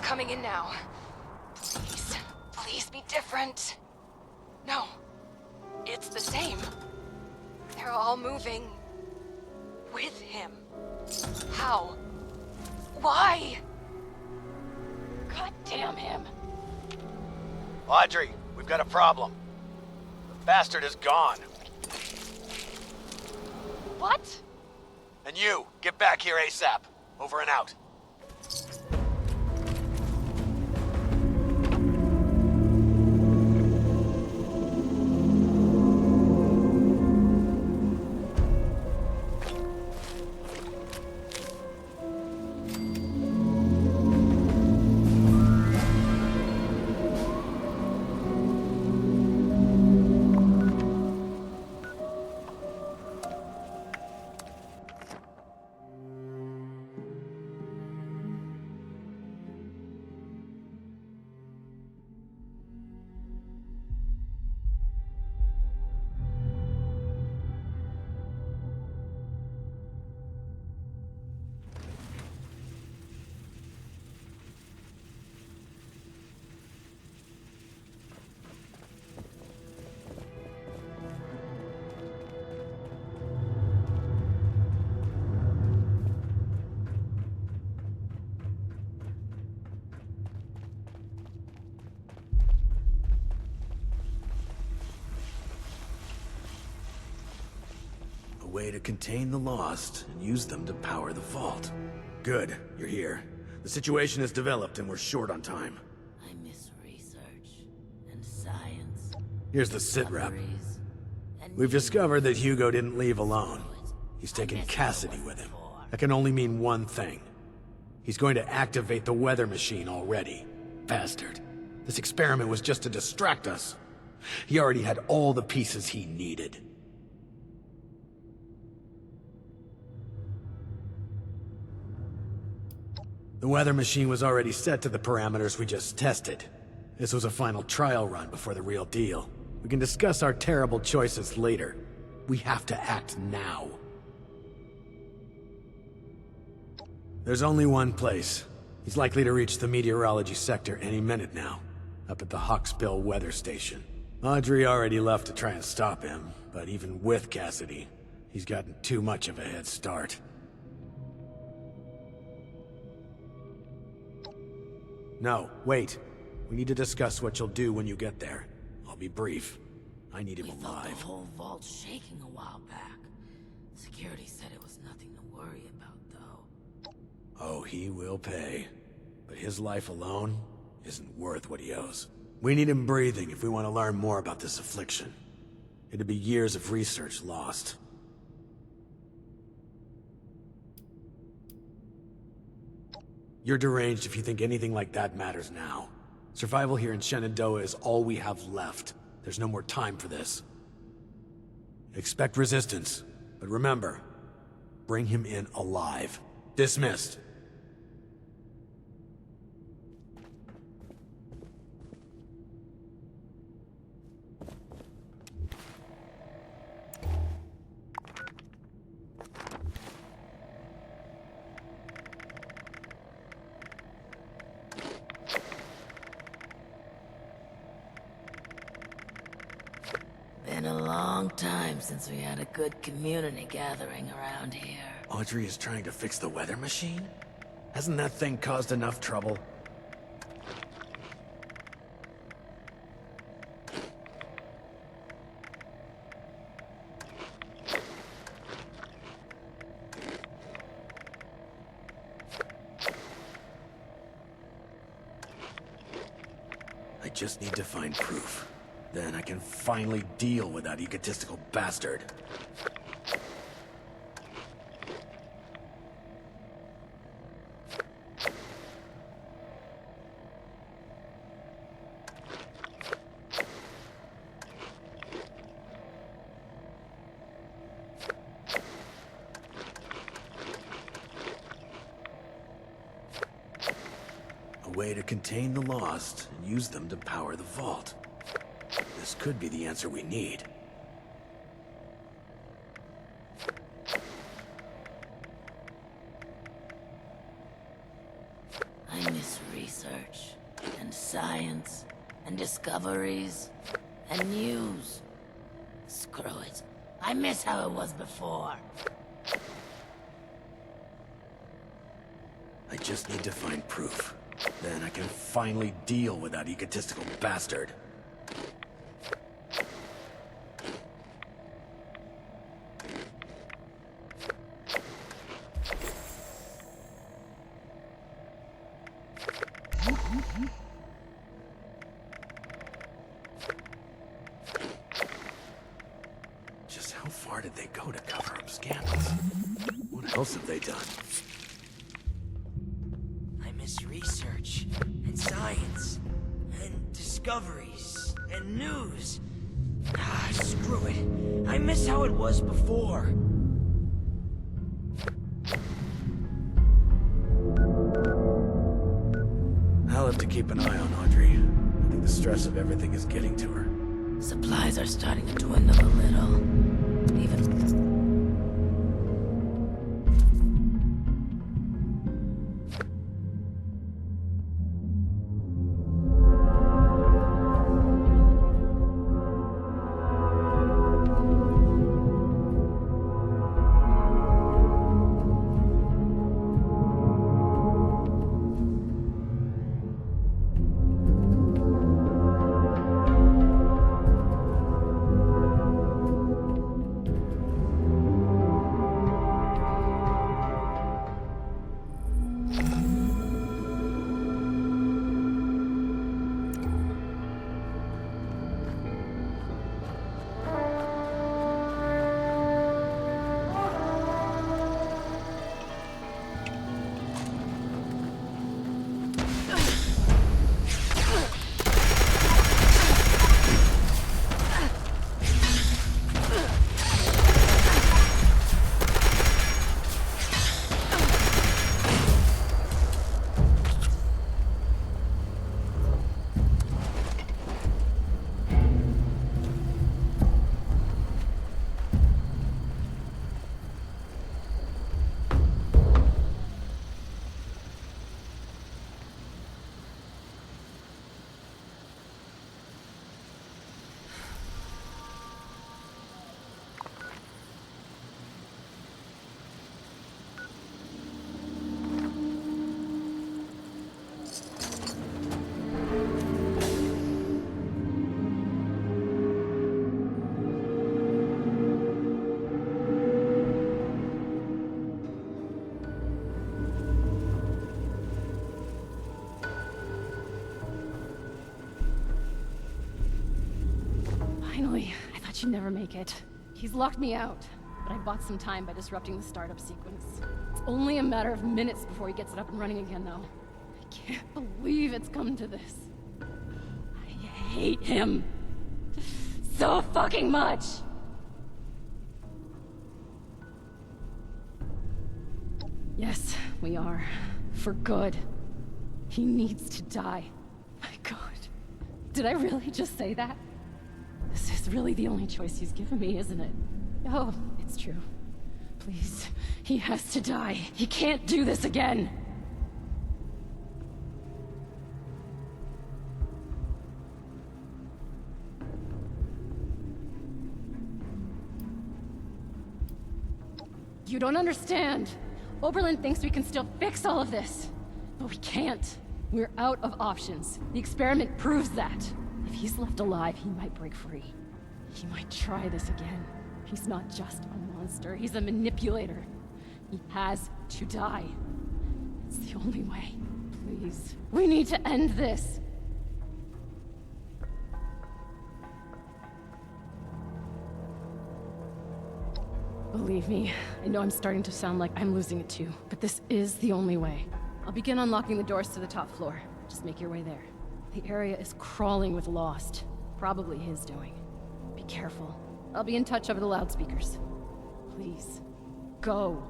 Coming in now. Please, please be different. No, it's the same. They're all moving with him. How? Why? God damn him.
Audrey, we've got a problem. The bastard is gone.
What?
And you, get back here ASAP. Over and out. A way to contain the Lost and use them to power the vault. Good, you're here. The situation has developed and we're short on time.
I miss research and science.
Here's the sitrep.
Memories, and
We've
you.
discovered that Hugo didn't leave alone. He's taken Cassidy with him. That can only mean one thing. He's going to activate the weather machine already. Bastard. This experiment was just to distract us. He already had all the pieces he needed. The weather machine was already set to the parameters we just tested. This was a final trial run before the real deal. We can discuss our terrible choices later. We have to act now. There's only one place. He's likely to reach the meteorology sector any minute now, up at the Hawksbill weather station. Audrey already left to try and stop him, but even with Cassidy, he's gotten too much of a head start. No, wait. We need to discuss what you'll do when you get there. I'll be brief. I need him
We felt
alive.
the whole vault shaking a while back. Security said it was nothing to worry about, though.
Oh, he will pay. But his life alone isn't worth what he owes. We need him breathing if we want to learn more about this affliction. It'd be years of research lost. You're deranged if you think anything like that matters now. Survival here in Shenandoah is all we have left. There's no more time for this. Expect resistance, but remember, bring him in alive. Dismissed.
Been a long time since we had a good community gathering around here.
Audrey is trying to fix the weather machine? Hasn't that thing caused enough trouble? I just need to find proof. Then I can finally deal with that egotistical bastard. A way to contain the Lost and use them to power the vault. This could be the answer we need.
I miss research, and science, and discoveries, and news. Screw it. I miss how it was before.
I just need to find proof. Then I can finally deal with that egotistical bastard. Just how far did they go to cover up scandals? What else have they done?
I miss research, and science, and discoveries, and news. Ah, screw it. I miss how it was before.
I'll have to keep an eye on Audrey. I think the stress of everything is getting to her.
Supplies are starting to dwindle a little. Even...
Finally, I thought you'd never make it. He's locked me out, but I bought some time by disrupting the startup sequence. It's only a matter of minutes before he gets it up and running again, though. I can't believe it's come to this. I hate him so fucking much! Yes, we are. For good. He needs to die. My God. Did I really just say that? This is really the only choice he's given me, isn't it? Oh, it's true. Please. He has to die. He can't do this again! You don't understand. Oberlin thinks we can still fix all of this. But we can't. We're out of options. The experiment proves that. If he's left alive, he might break free. He might try this again. He's not just a monster, he's a manipulator. He has to die. It's the only way. Please. We need to end this. Believe me, I know I'm starting to sound like I'm losing it too, but this is the only way. I'll begin unlocking the doors to the top floor. Just make your way there. The area is crawling with Lost. Probably his doing. Be careful. I'll be in touch over the loudspeakers. Please, go.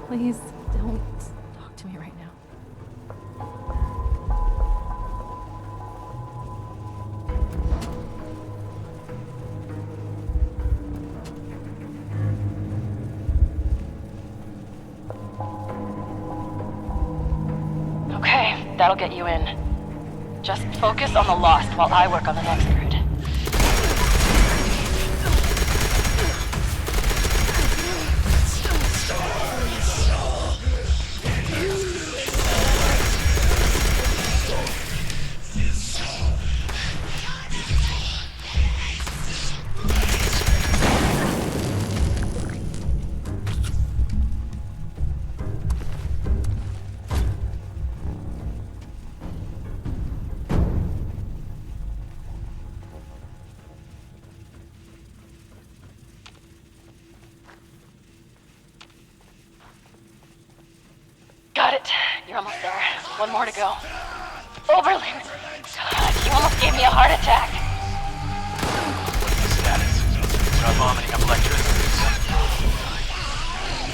Please, don't talk to me right now. Okay, that'll get you in. Just focus on the Lost while I work on the next grid. Got it. You're almost there. One more to go. Oberlin! God, you almost gave me a heart attack.
Status. Start vomiting up electricity.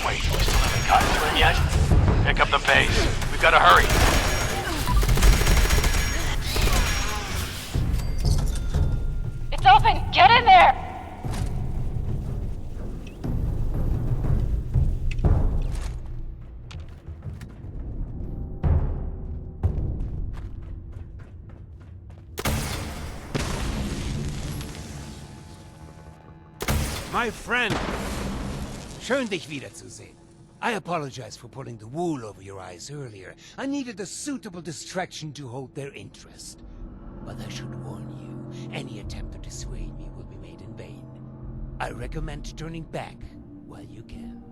Wait, we still haven't gotten to him yet? Pick up the pace. We've got to hurry.
It's open! Get in there!
My friend! Schön, dich wiederzusehen. I apologize for pulling the wool over your eyes earlier. I needed a suitable distraction to hold their interest. But I should warn you, any attempt to dissuade me will be made in vain. I recommend turning back while you can.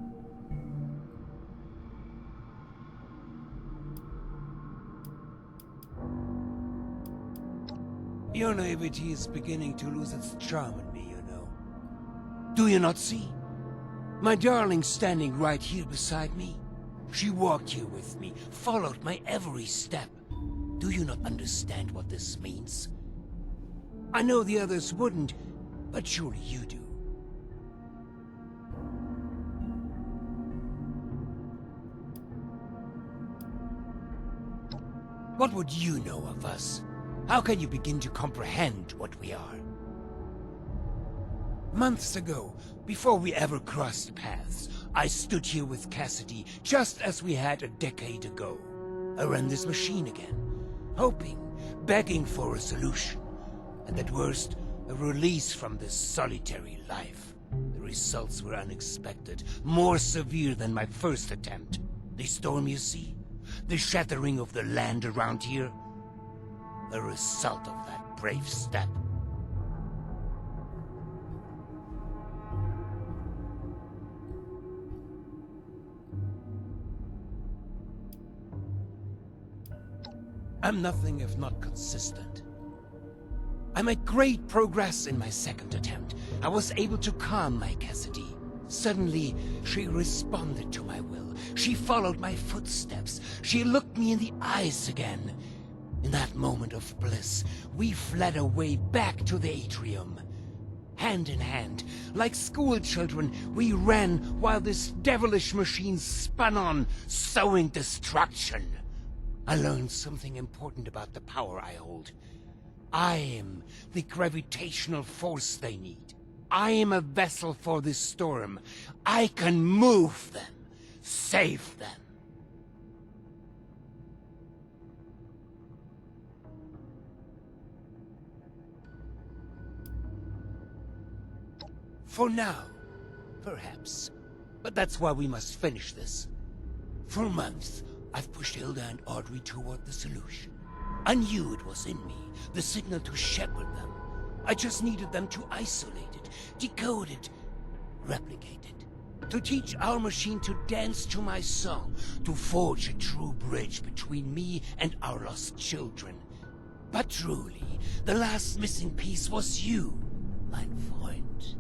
Your naivety is beginning to lose its charm in me, you know. Do you not see? My darling standing right here beside me. She walked here with me, followed my every step. Do you not understand what this means? I know the others wouldn't, but surely you do. What would you know of us? How can you begin to comprehend what we are? Months ago, before we ever crossed paths, I stood here with Cassidy, just as we had a decade ago. I ran this machine again, hoping, begging for a solution, and at worst, a release from this solitary life. The results were unexpected, more severe than my first attempt. The storm, you see? The shattering of the land around here? A result of that brave step. I'm nothing if not consistent. I made great progress in my second attempt. I was able to calm my Cassidy. Suddenly, she responded to my will. She followed my footsteps. She looked me in the eyes again. In that moment of bliss, we fled away back to the atrium. Hand in hand, like school children, we ran while this devilish machine spun on, sowing destruction. I learned something important about the power I hold. I am the gravitational force they need. I am a vessel for this storm. I can move them, save them. For now, perhaps. But that's why we must finish this. For months, I've pushed Hilda and Audrey toward the solution. I knew it was in me, the signal to shepherd them. I just needed them to isolate it, decode it, replicate it. To teach our machine to dance to my song, to forge a true bridge between me and our lost children. But truly, the last missing piece was you, mein Freund.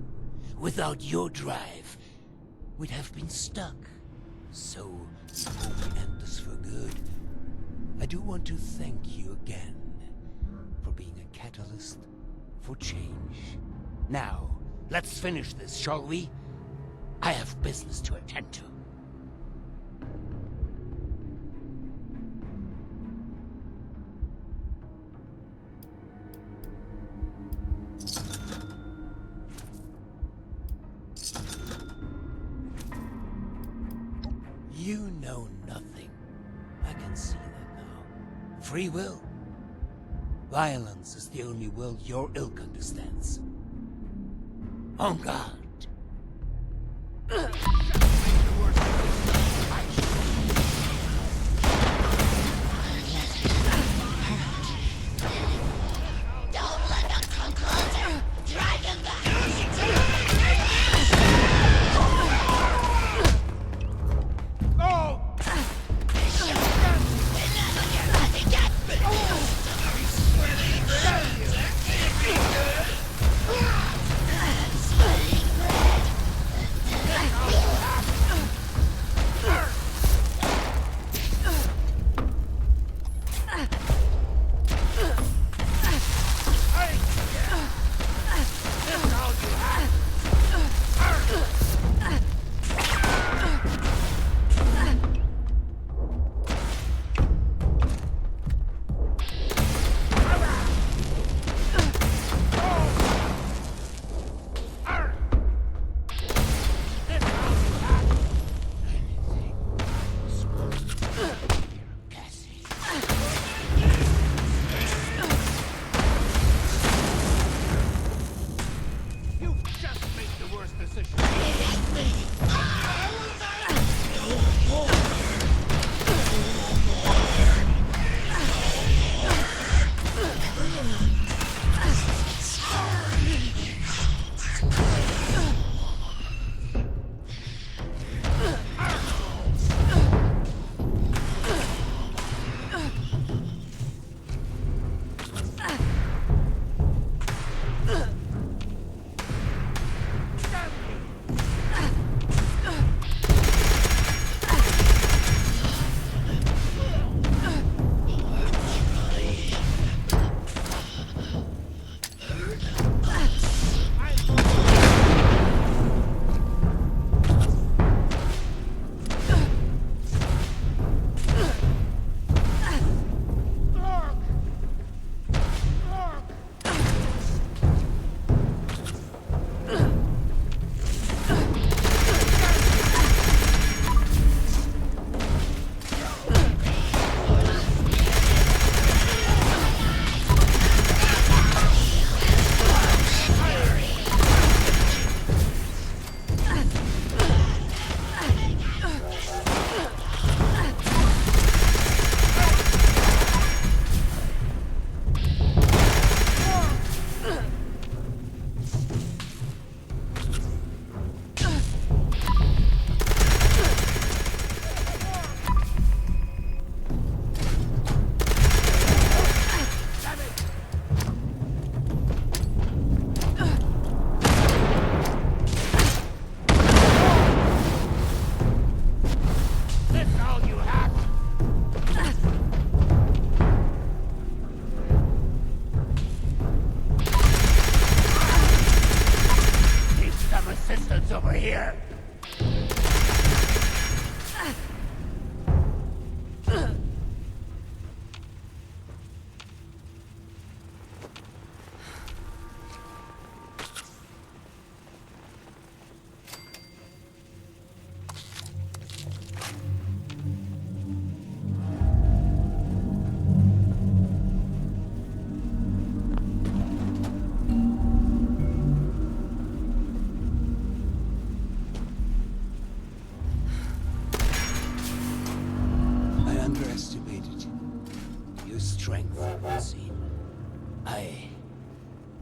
Without your drive, we'd have been stuck. So, before we end this for good, I do want to thank you again for being a catalyst for change. Now, let's finish this, shall we? I have business to attend to. You know nothing. I can see that now. Free will. Violence is the only will your ilk understands. En garde.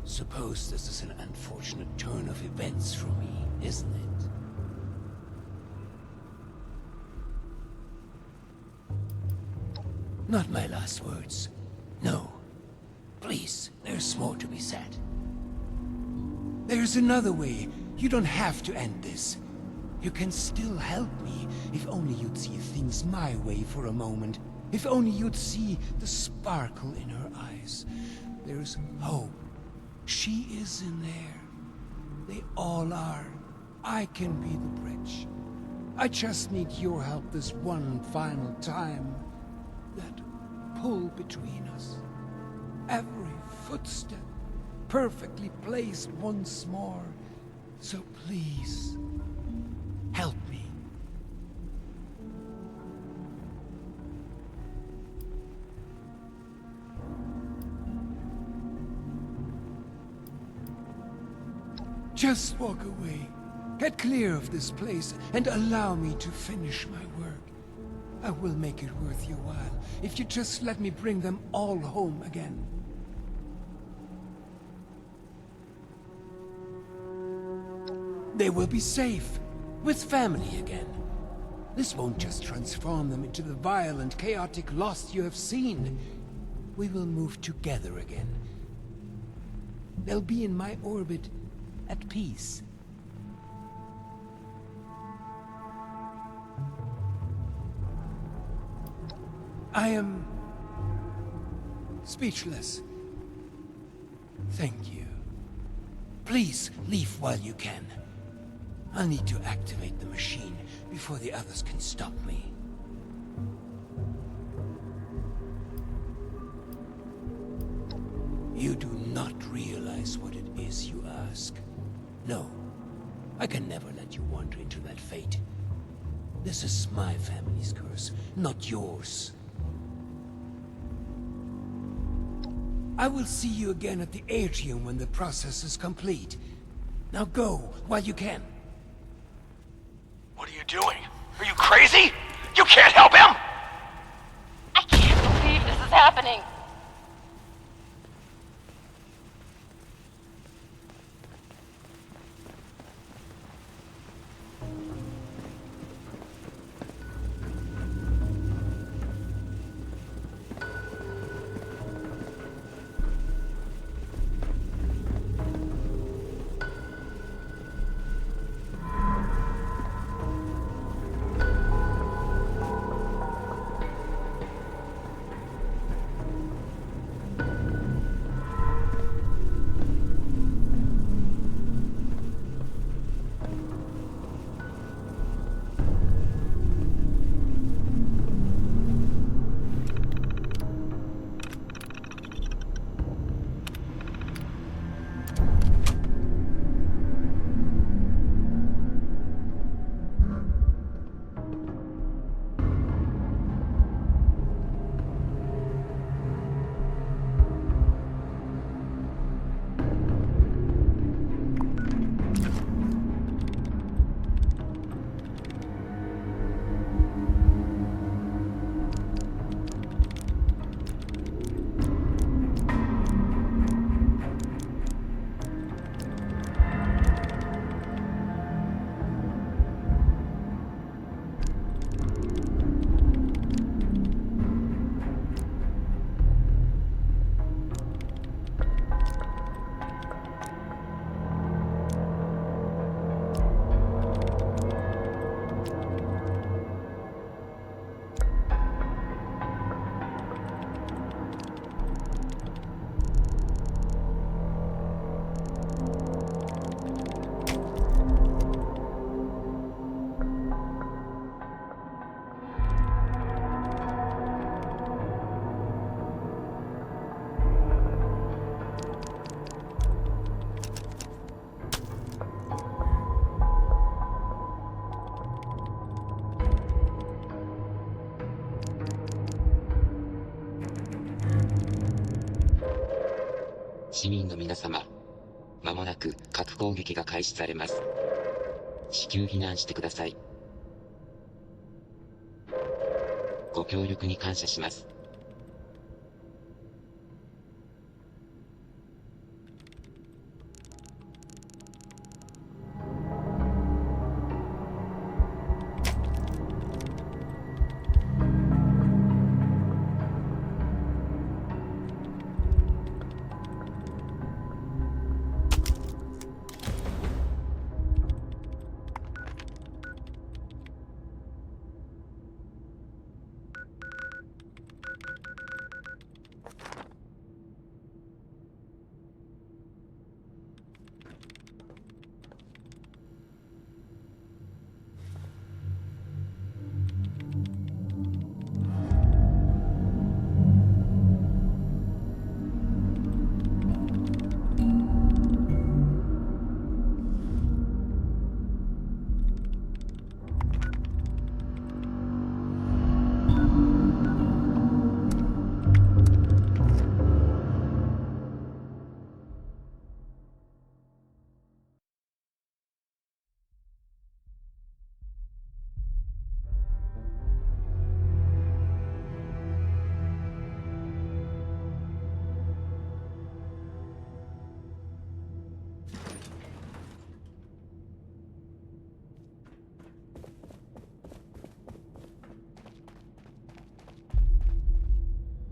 Suppose this is an unfortunate turn of events for me, isn't it? Not my last words. No. Please, there's more to be said. There's another way. You don't have to end this. You can still help me if only you'd see things my way for a moment. If only you'd see the sparkle in her eyes. There's hope. She is in there. They all are. I can be the bridge. I just need your help this one final time. That pull between us. Every footstep perfectly placed once more. So please, help me. Just walk away. Get clear of this place and allow me to finish my work. I will make it worth your while if you just let me bring them all home again. They will be safe, with family again. This won't just transform them into the violent, chaotic lost you have seen. We will move together again. They'll be in my orbit, at peace. I am speechless. Thank you. Please leave while you can. I'll need to activate the machine before the others can stop me. You do not realize what it is you ask. No, I can never let you wander into that fate. This is my family's curse, not yours. I will see you again at the atrium when the process is complete. Now go, while you can.
What are you doing? Are you crazy? You can't help him!
I can't believe this is happening!
市民の皆様、まもなく核攻撃が開始されます。至急避難してください。ご協力に感謝します。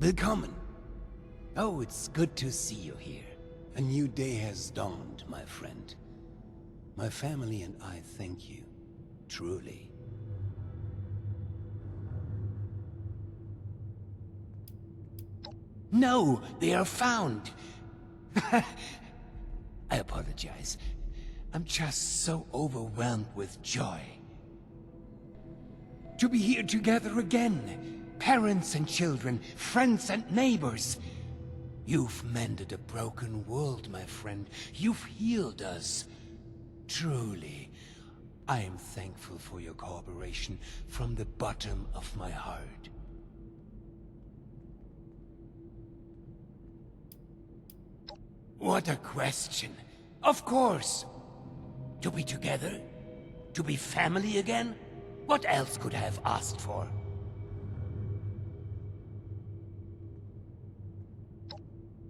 Willkommen. Oh, it's good to see you here. A new day has dawned, my friend. My family and I thank you. Truly. No, they are found. I apologize. I'm just so overwhelmed with joy. To be here together again. Parents and children, friends and neighbors. You've mended a broken world, my friend. You've healed us. Truly, I am thankful for your cooperation from the bottom of my heart. What a question. Of course. To be together? To be family again? What else could I have asked for?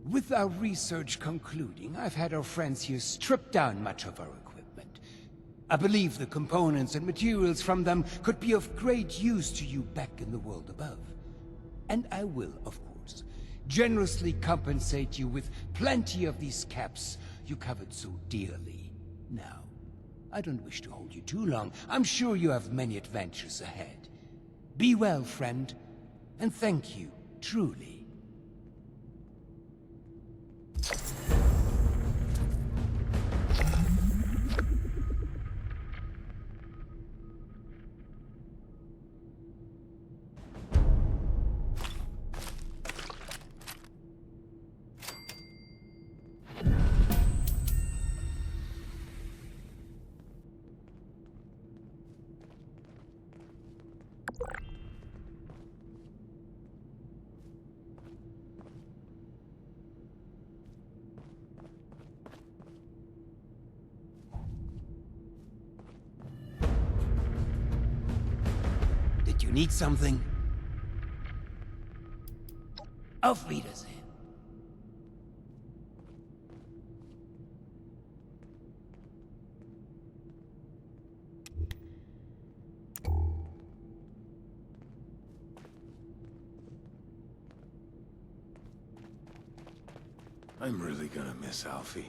With our research concluding, I've had our friends here strip down much of our equipment. I believe the components and materials from them could be of great use to you back in the world above. And I will, of course, generously compensate you with plenty of these caps you covered so dearly. Now, I don't wish to hold you too long. I'm sure you have many adventures ahead. Be well, friend, and thank you, truly. Did you need something? Auf Wiedersehen.
I'm really gonna miss Alfie.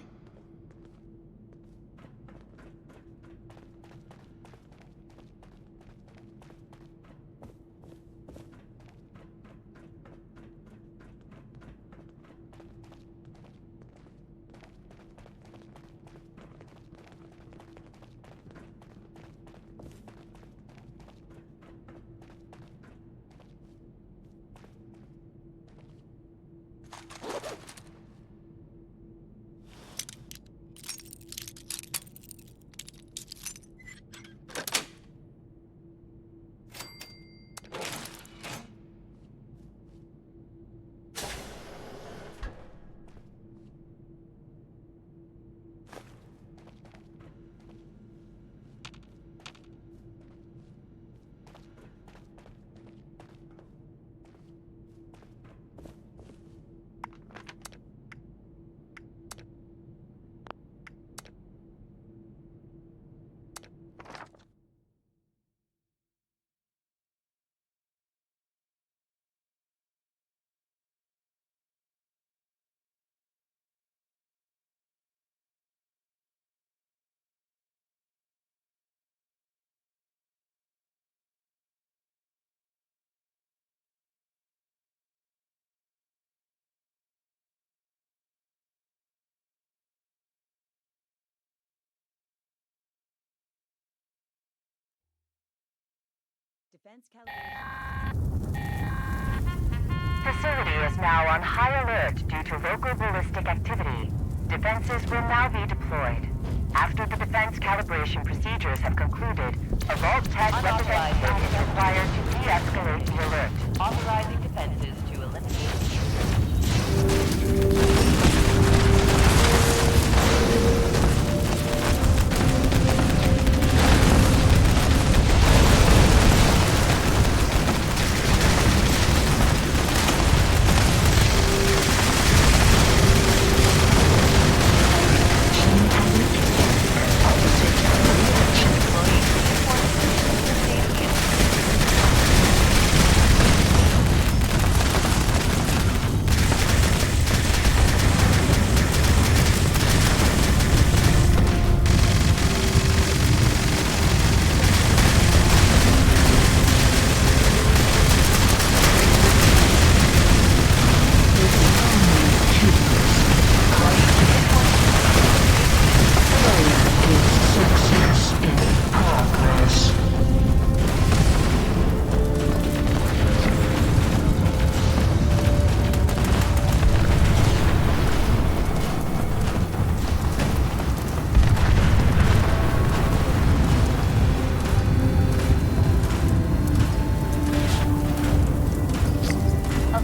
Facility is now on high alert due to local ballistic activity. Defenses will now be deployed. After the defense calibration procedures have concluded, a Vault Tech representative is required to de-escalate the alert. Authorizing defenses to eliminate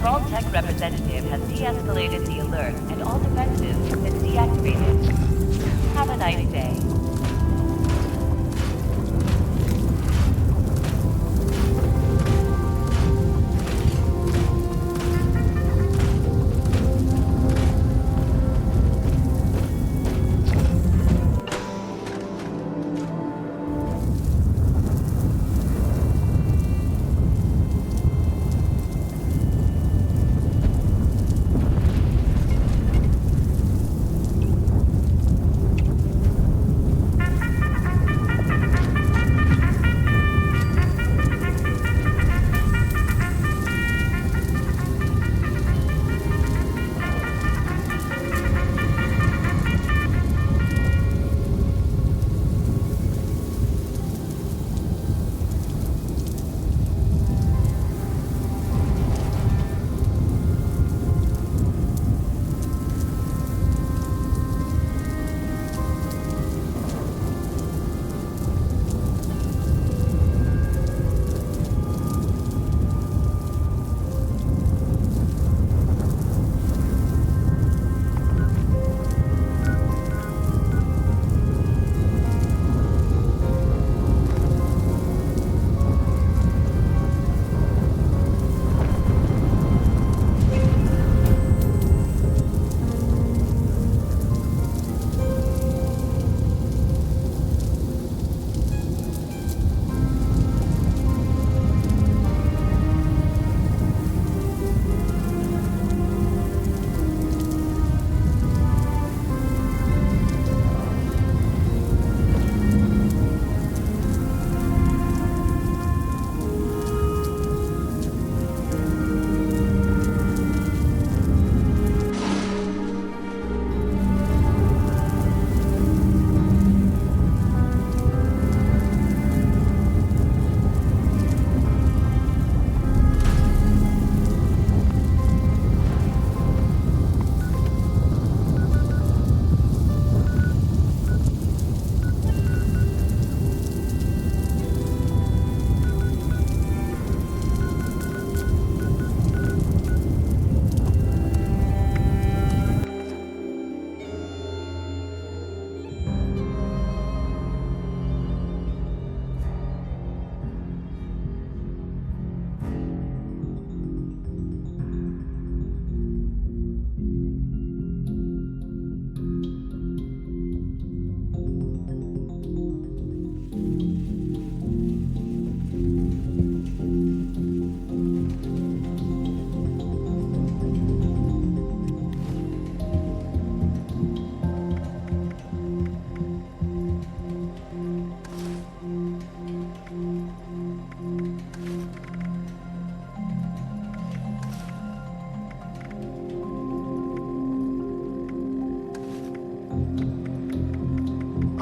Vault Tech representative has de-escalated the alert and all defenses have been deactivated. Have a nice day.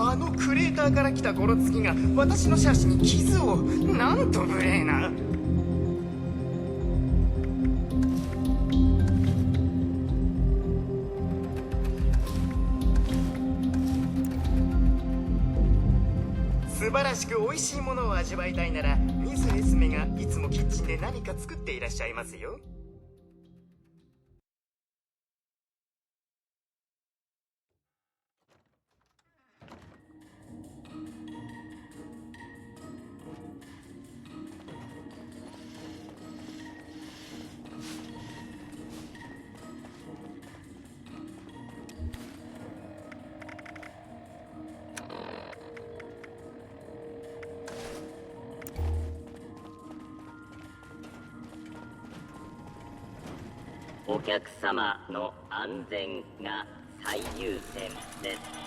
あのクレーターから来たゴロツキが私のシャチに傷を。なんと無礼な。素晴らしく美味しいものを味わいたいならミス・エスメがいつもキッチンで何か作っていらっしゃいますよ。
お客様の安全が最優先です。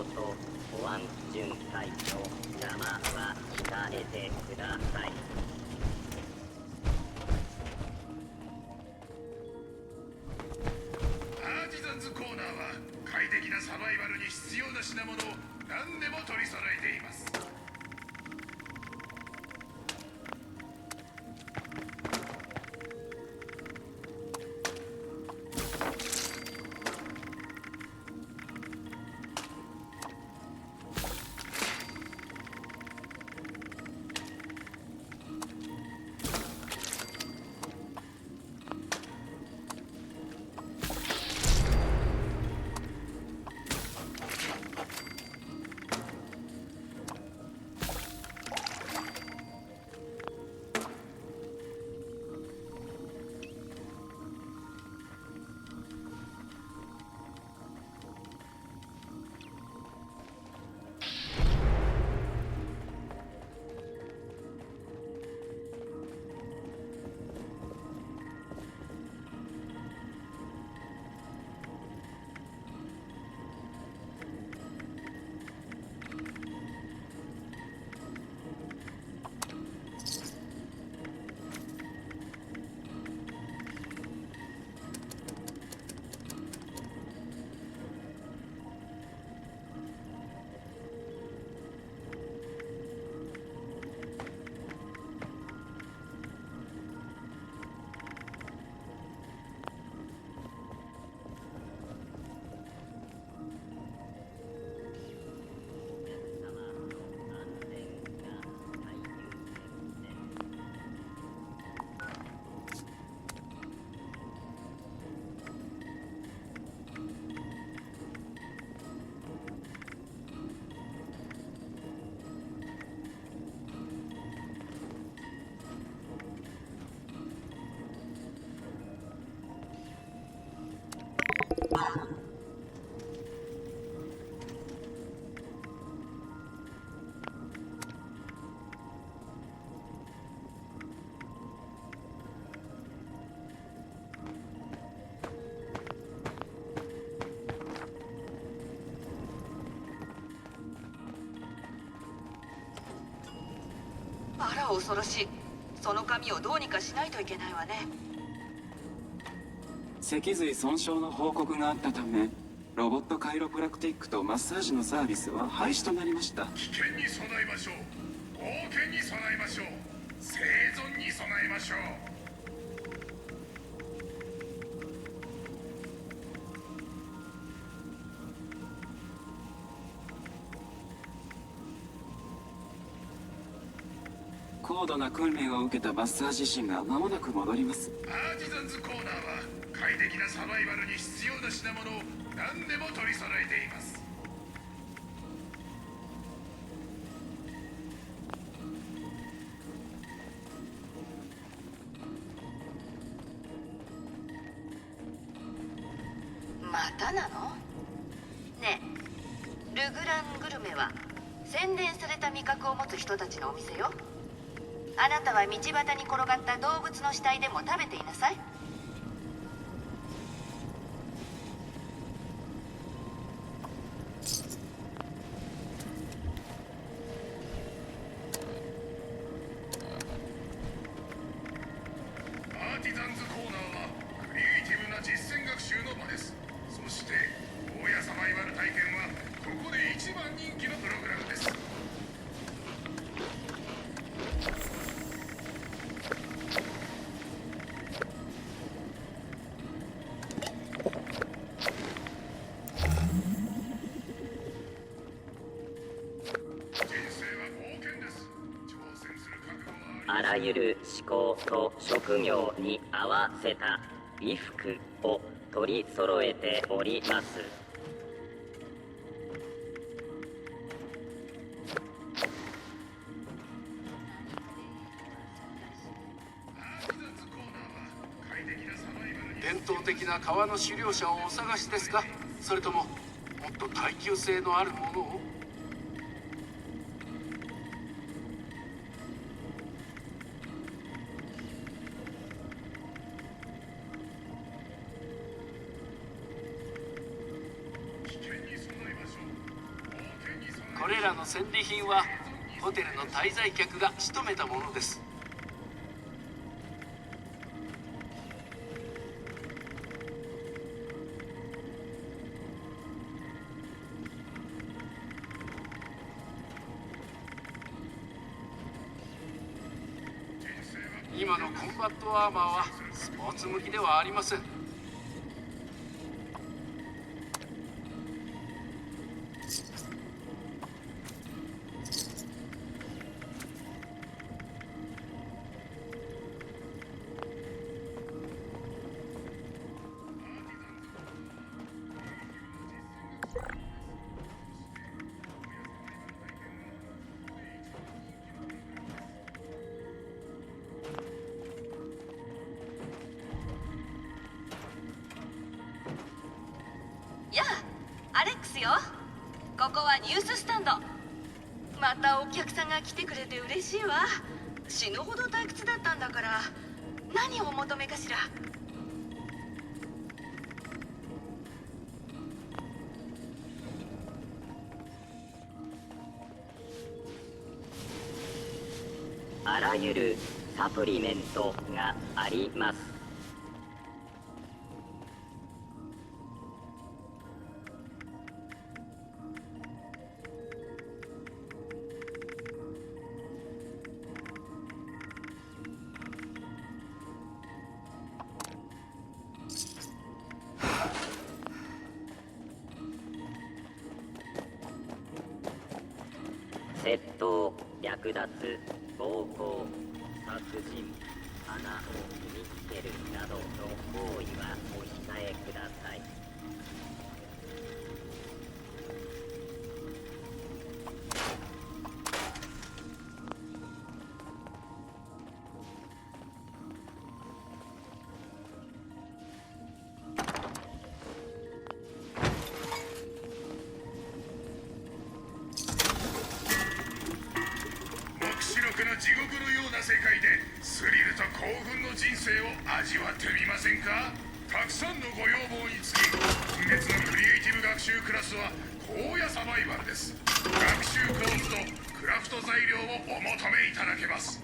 と保安巡回の邪魔は控えてください。
アーティザンズコーナーは快適なサバイバルに必要な品物を何でも取り揃えています。
あら恐ろしい。その紙をどうにかしないといけないわね。
脊髄損傷の報告があったため、ロボットカイロプラクティックとマッサージのサービスは廃止となりました。
危険に備えましょう。冒険に備えましょう。生存に備えましょう。
高度な訓練を受けたマッサージ師が間もなく戻ります。
アーティザンズコーナーは快適なサバイバルに必要な品物を何でも取り揃えています。
またなの？ねえ、ルグラングルメは洗練された味覚を持つ人たちのお店よ。あなたは道端に転がった動物の死体でも食べていなさい。
アーティザンズコーナーはクリエイティブな実践学習の場です。そして荒野サバイバル体験はここで一番人気のプログラムです。
あらゆる思考と職業に合わせた衣服を取り揃えております。
伝統的な川の狩猟者をお探しですか？それとももっと耐久性のあるものを？これらの戦利品はホテルの滞在客が仕留めたものです。今のコンバットアーマーはスポーツ向きではありません。
やあ、アレックスよ。ここはニューススタンド。またお客さんが来てくれて嬉しいわ。死ぬほど退屈だったんだから。何をお求めかしら。
あらゆるサプリメントがあります。窃盗、略奪、暴行、殺人、穴を踏みつけるなどの行為はお控えください。
地獄のような世界でスリルと興奮の人生を味わってみませんか。たくさんのご要望につき、今月のクリエイティブ学習クラスは荒野サバイバルです。学習コースとクラフト材料をお求めいただけます。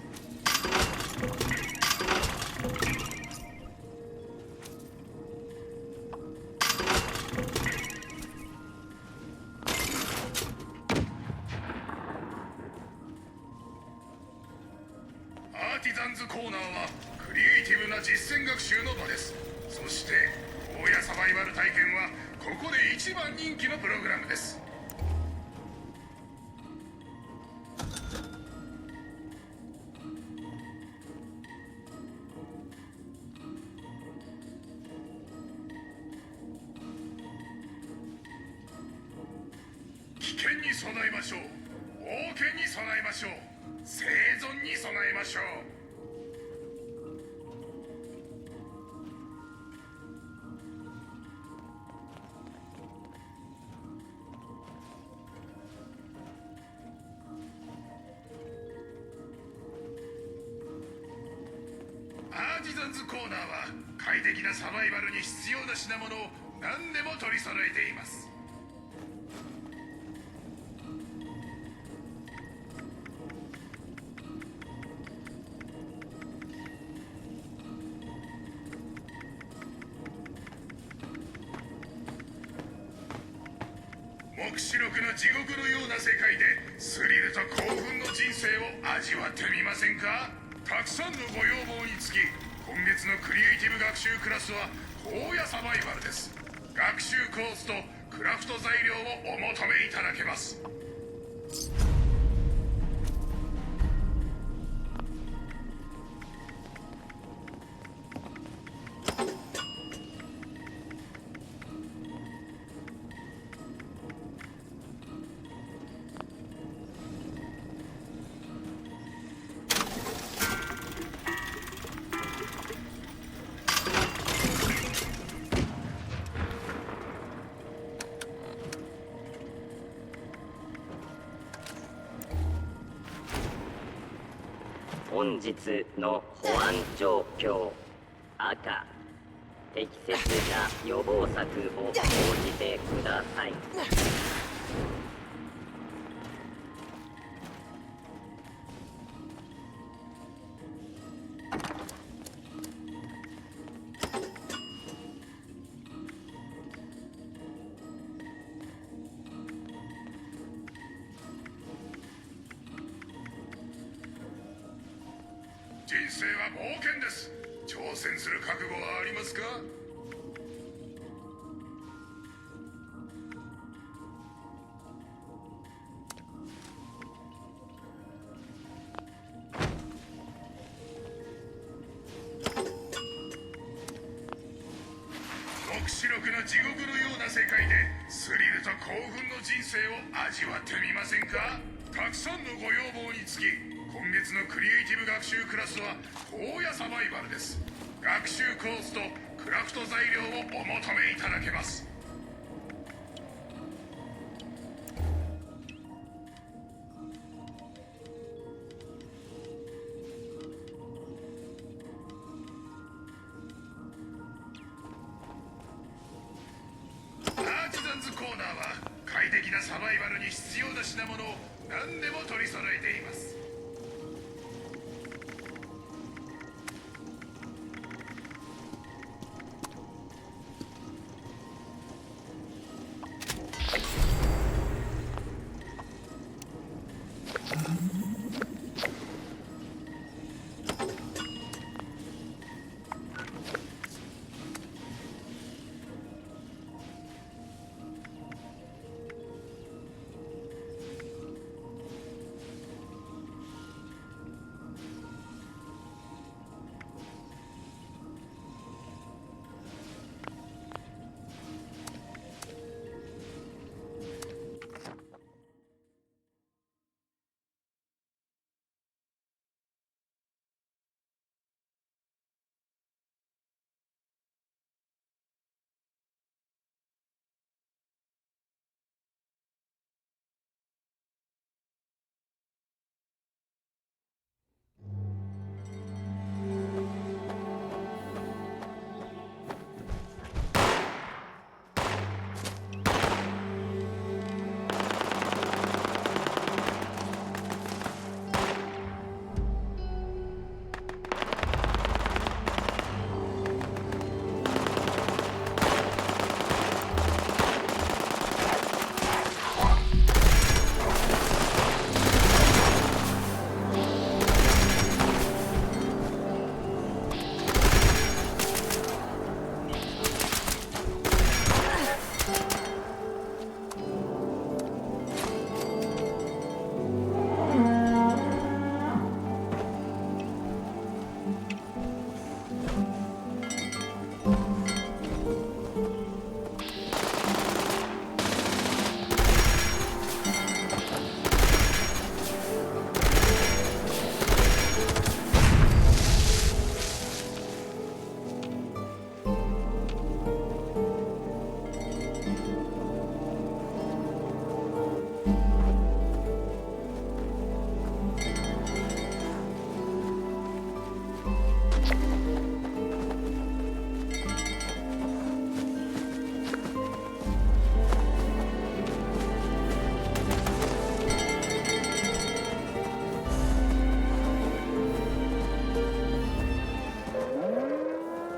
アーティザンズコーナーはクリエイティブな実践学習の場です。そして荒野サバイバル体験はここで一番人気のプログラムです。危険に備えましょう。冒険に備えましょう。生存に備えましょう。アーティザンズコーナーは快適なサバイバルに必要な品物を何でも取り揃えています。黙示録の地獄のような世界でスリルと興奮の人生を味わってみませんか。たくさんのご要望につき、今月のクリエイティブ学習クラスは荒野サバイバルです。学習コースとクラフト材料をお求めいただけます。
本日の保安状況。赤、適切な予防策を講じてください。
生は冒険です。挑戦する覚悟はありますか？黙示録の地獄のような世界でスリルと興奮の人生を味わってみませんか？たくさんのご要望につき、今月のクリエイティブ学習クラスは荒野サバイバルです。学習コースとクラフト材料をお求めいただけます。アーチザンズコーナーは快適なサバイバルに必要な品物を何でも取り揃えています。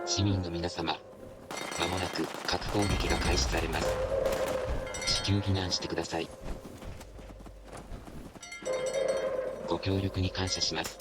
市民の皆様、まもなく核攻撃が開始されます。至急避難してください。ご協力に感謝します。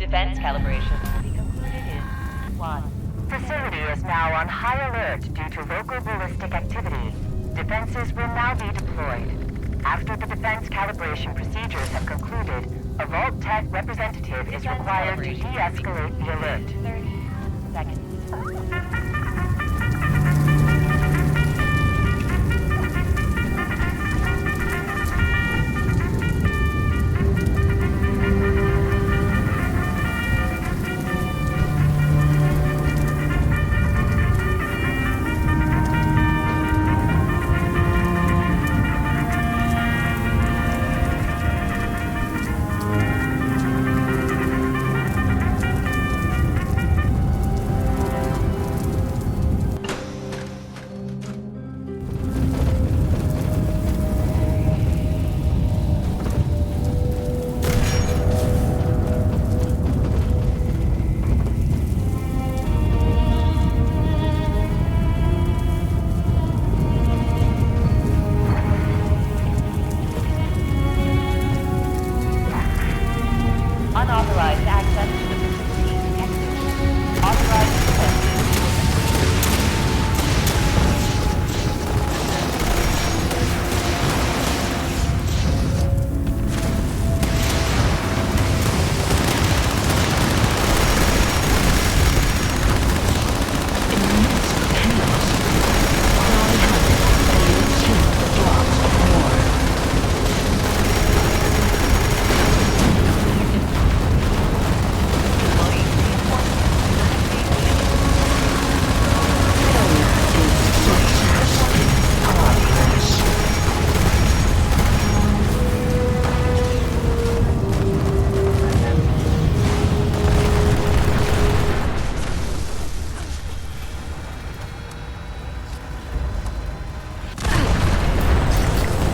Defense calibration will be concluded in 1. Facility is now on high alert due to local ballistic activity. Defenses will now be deployed. After the defense calibration procedures have concluded, a Vault Tech representative is required to de-escalate the alert. 30 seconds. Unauthorized access to the facility. Exit. Authorized access.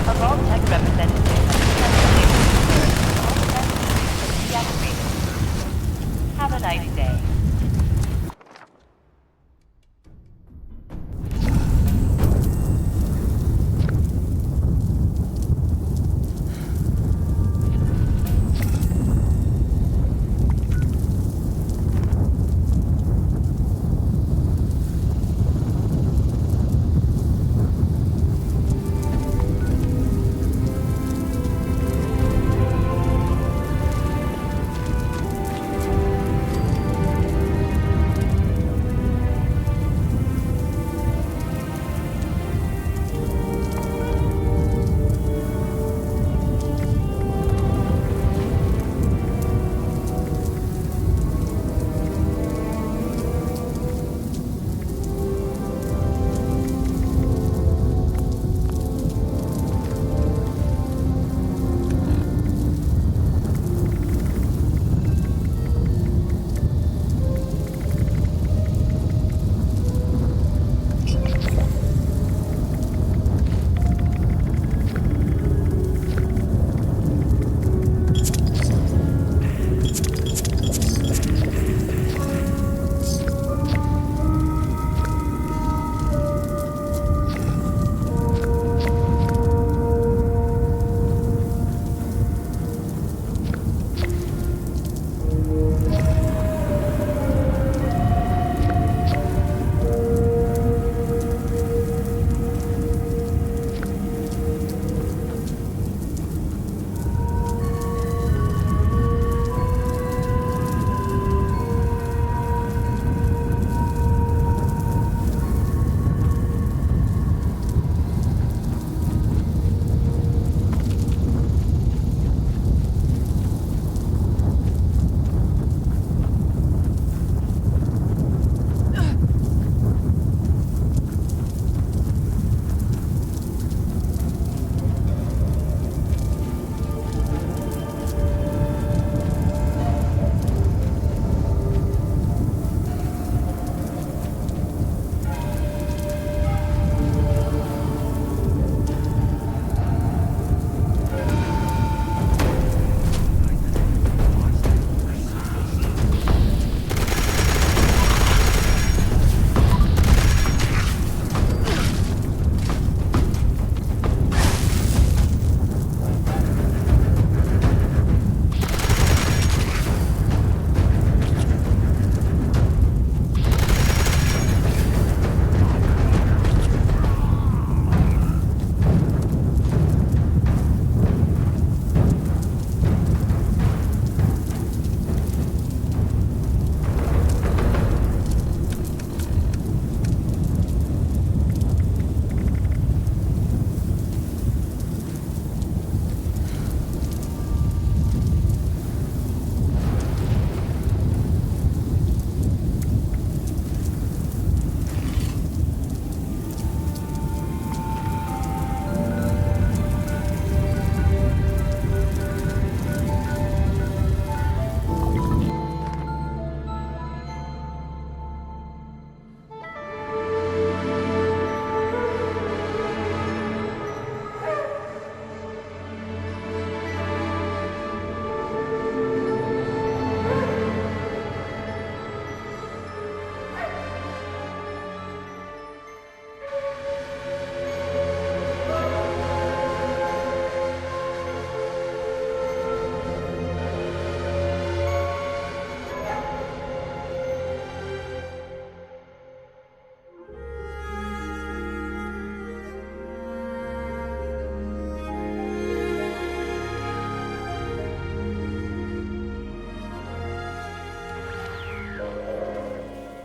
A Vault Tech representative deactivated. Have a nice day.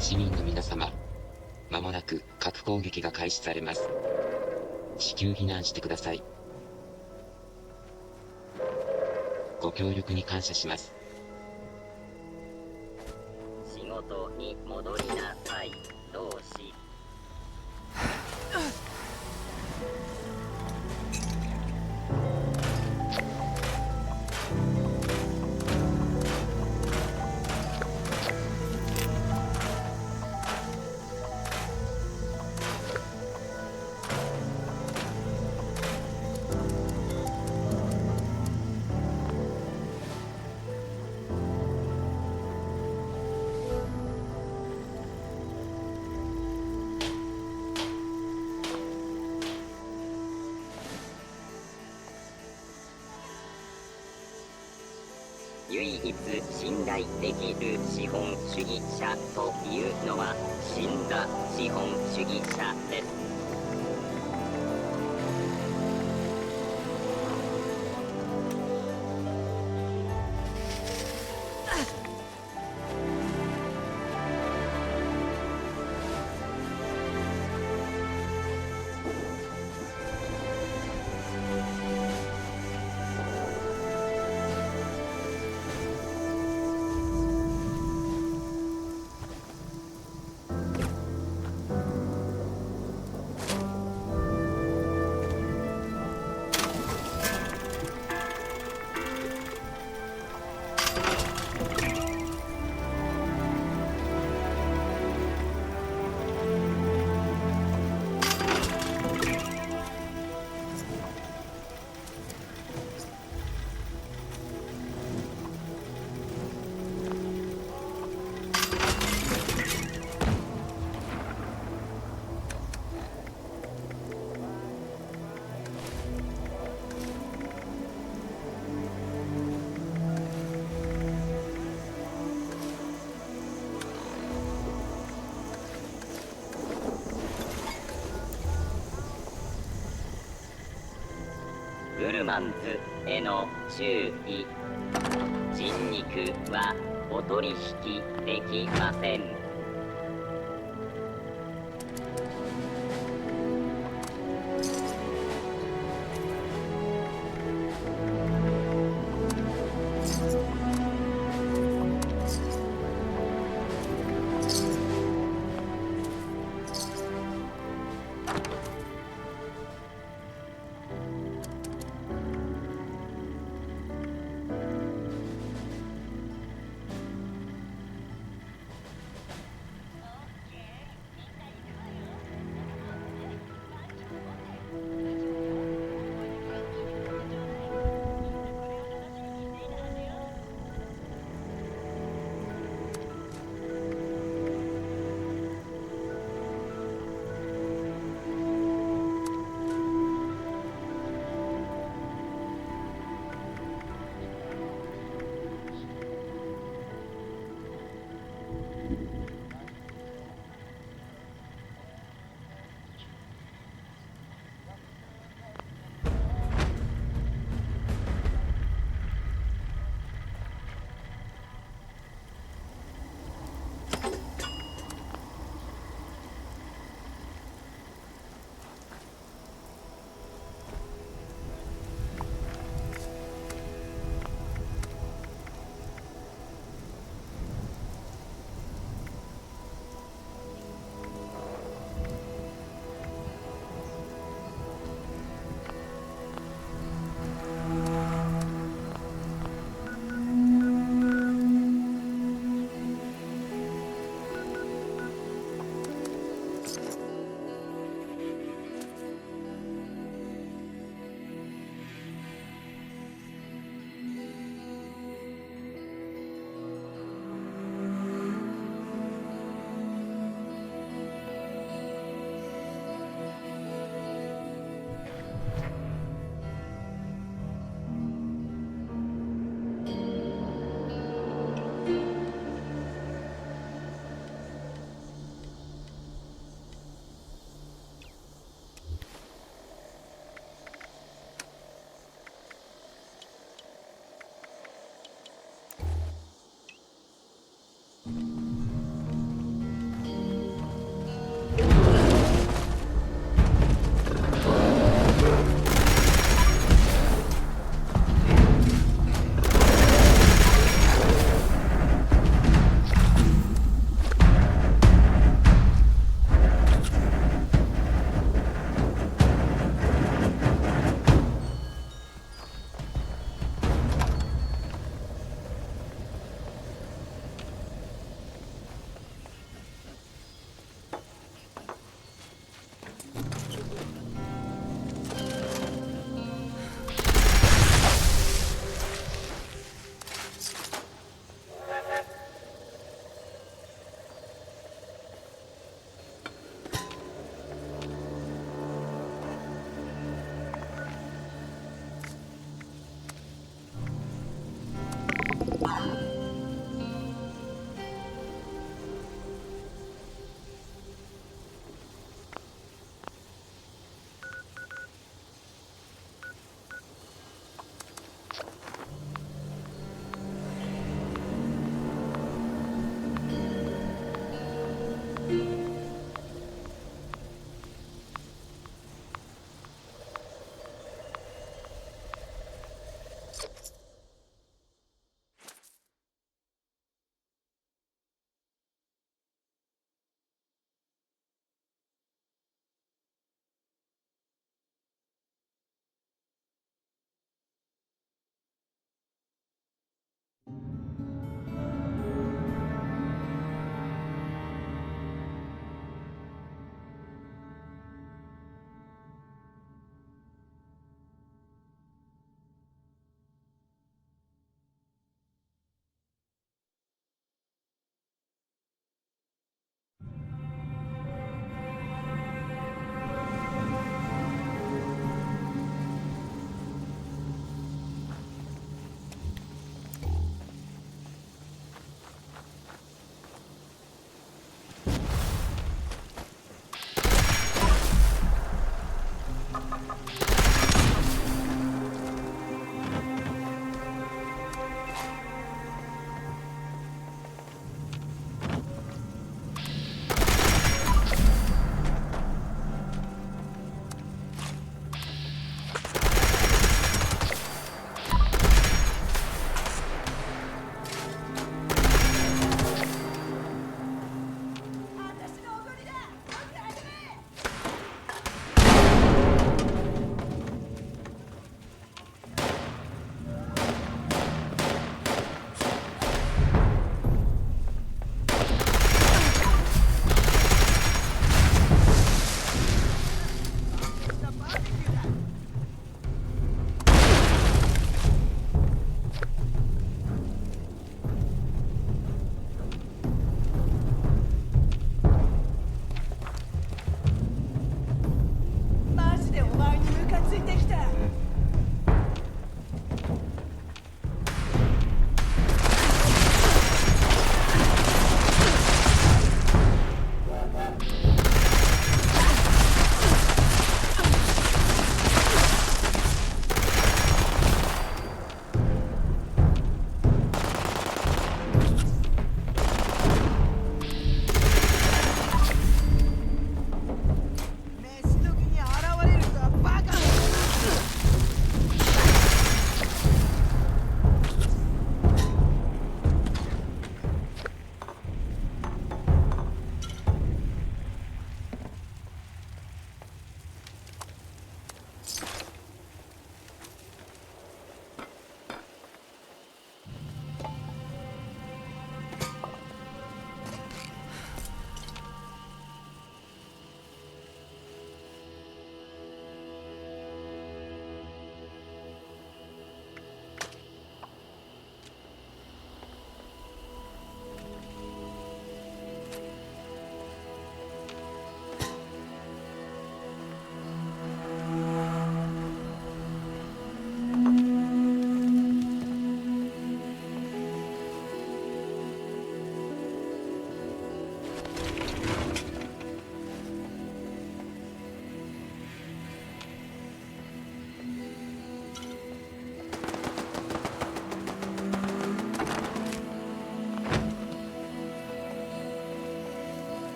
市民の皆様、まもなく核攻撃が開始されます。至急避難してください。ご協力に感謝します。
仕事に戻りなさい、同志。唯一信頼できる資本主義者というのは死んだ資本主義者です。グルマンズへの注意。人肉はお取引できません。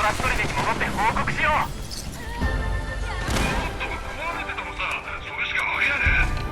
ラストリネに戻って報告しよう。
壊れてたのさ。それしかありゃねえ。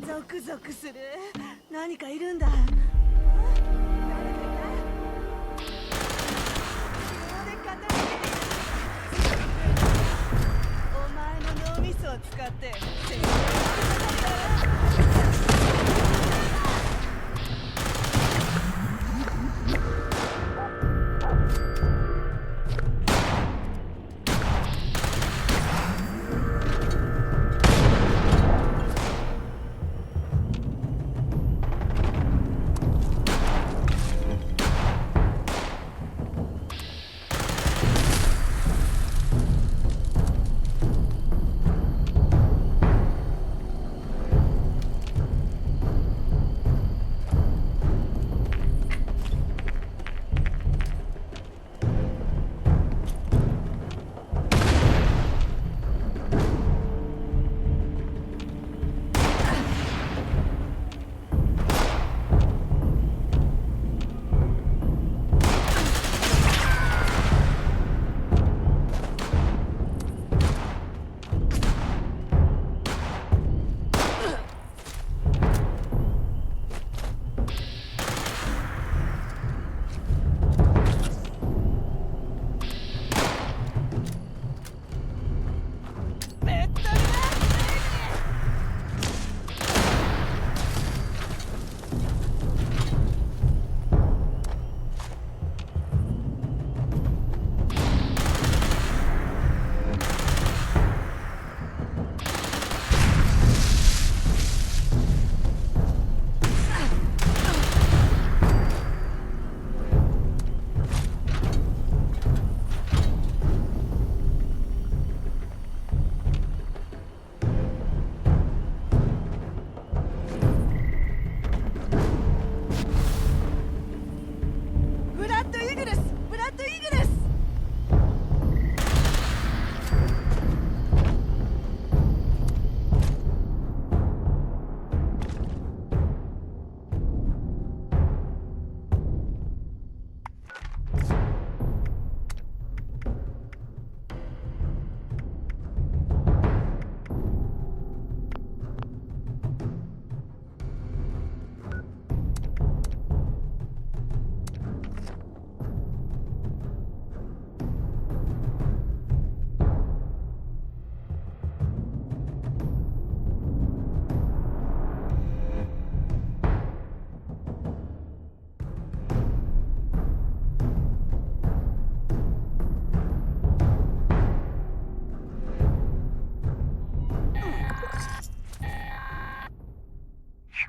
ゾクゾクする。何かいるんだ。お前の脳みそを使って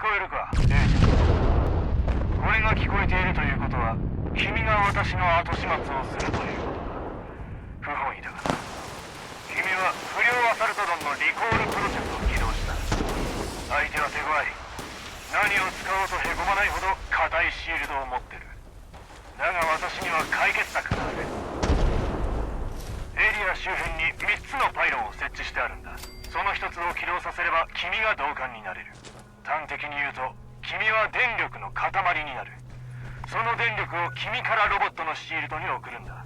こえるか、エイジ。これが聞こえているということは、君が私の後始末をするということだ。不本意だがな。君は不良アサルトドンのリコールプロセスを起動した。相手は手強い。何を使おうとへこまないほど硬いシールドを持ってる。だが私には解決策がある。エリア周辺に3つのパイロンを設置してあるんだ。その1つを起動させれば君が同感になれる。端的に言うと君は電力の塊になる。その電力を君からロボットのシールドに送るんだ。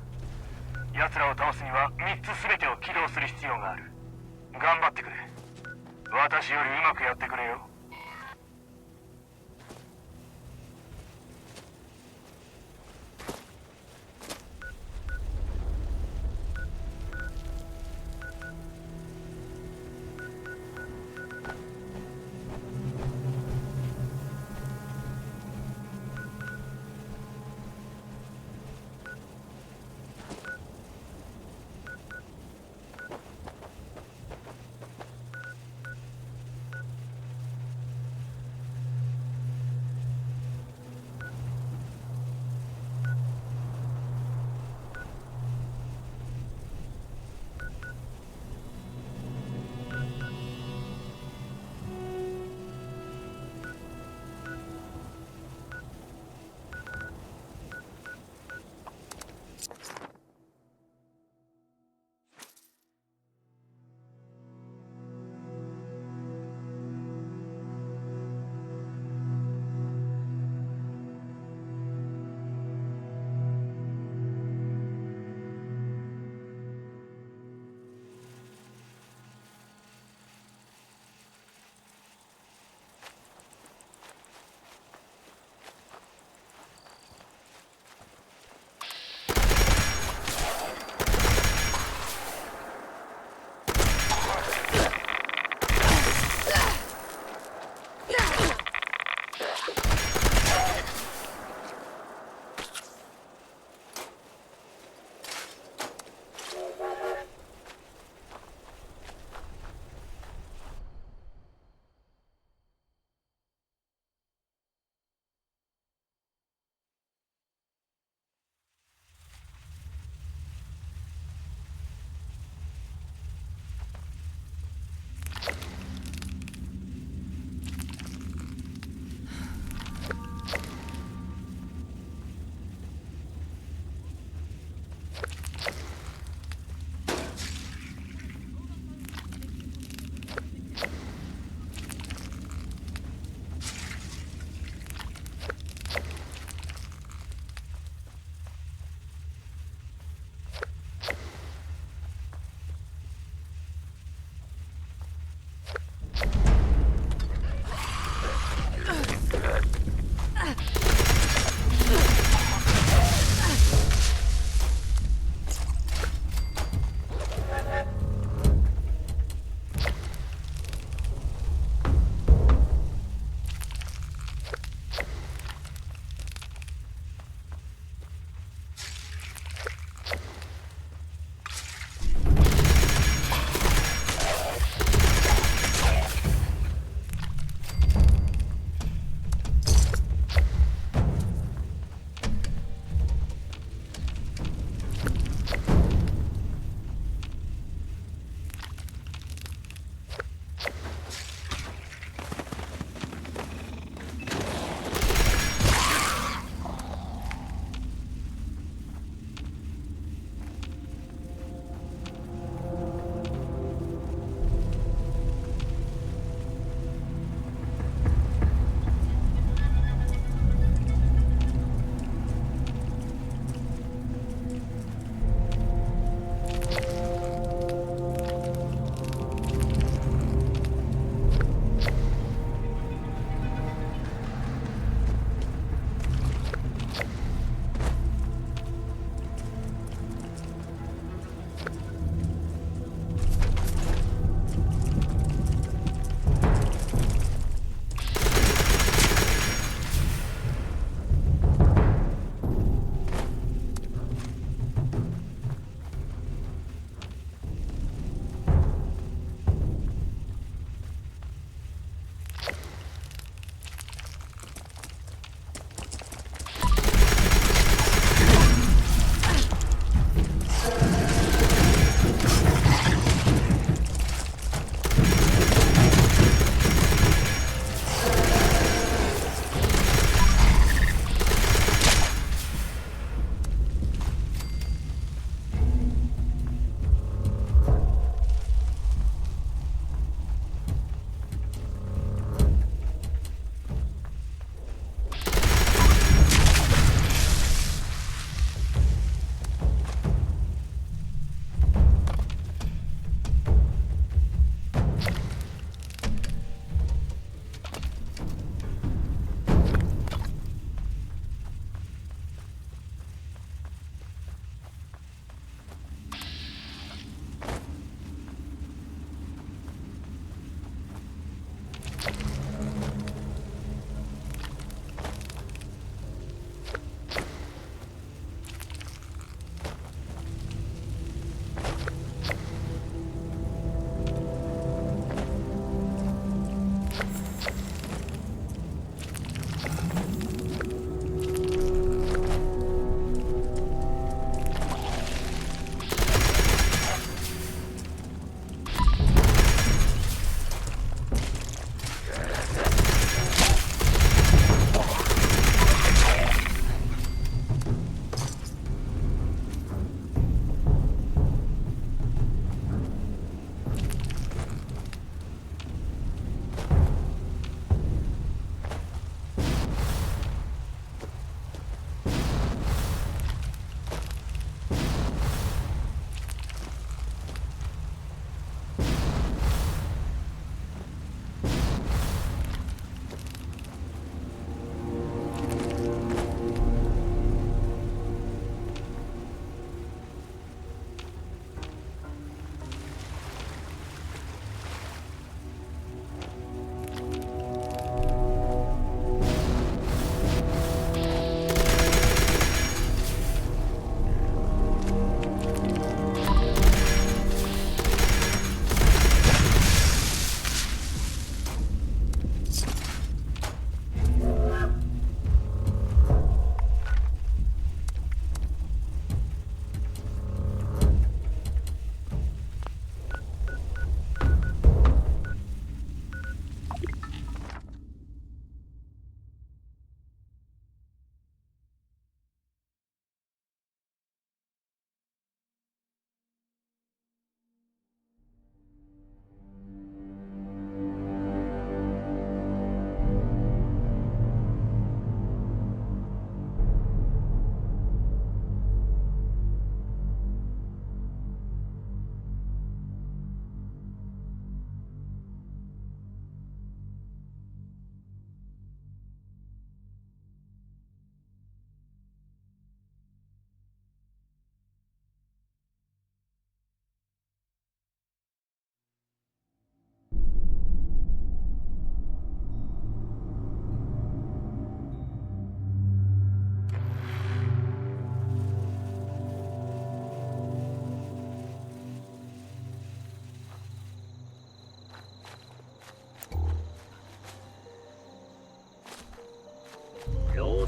奴らを倒すには3つ全てを起動する必要がある。頑張ってくれ。私よりうまくやってくれよ。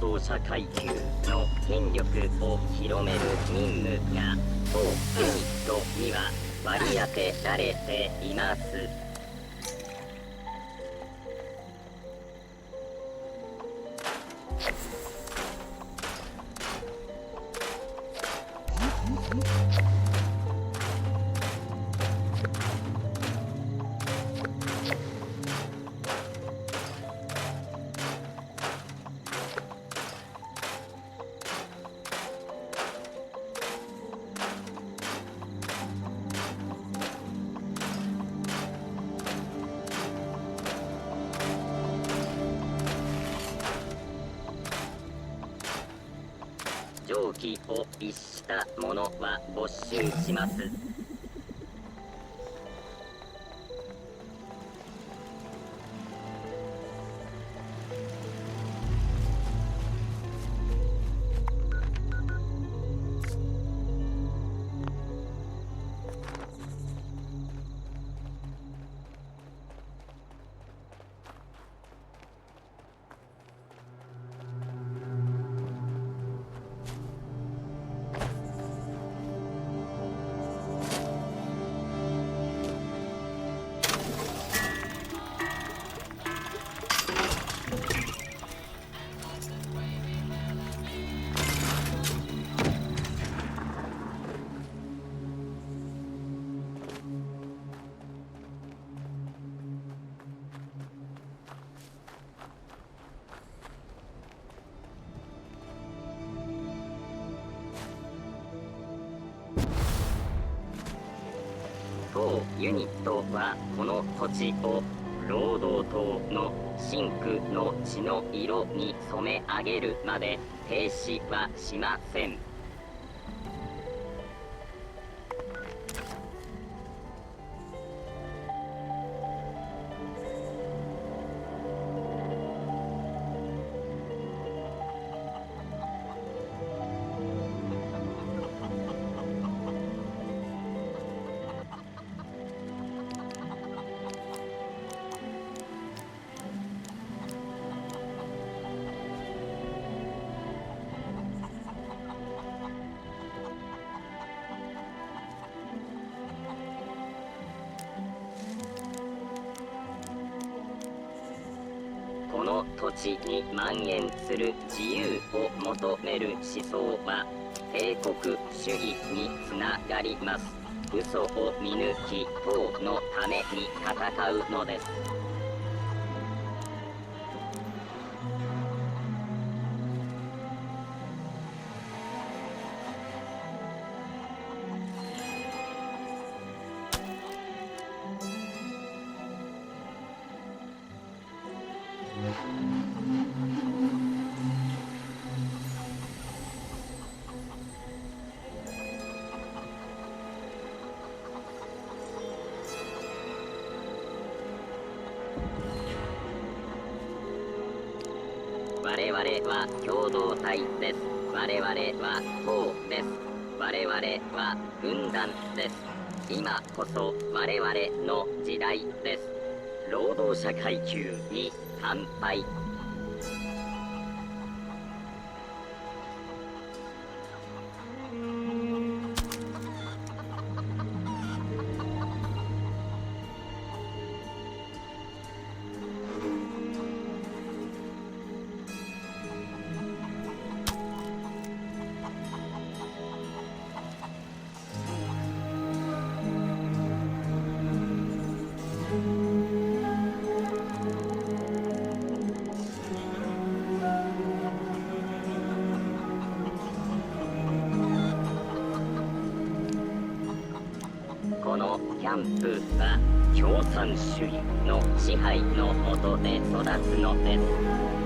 労働者階級の権力を広める任務が当ユニットには割り当てられています。上記を逸したものは没収します。当ユニットはこの土地を労働党の真紅の血の色に染め上げるまで停止はしません。この土地に蔓延する自由を求める思想は帝国主義につながります。嘘を見抜き党のために戦うのです。我々は共同体です。我々は党です。我々は軍団です。今こそ我々の時代です。労働者階級に乾杯。このキャンプは共産主義の支配の下で育つのです。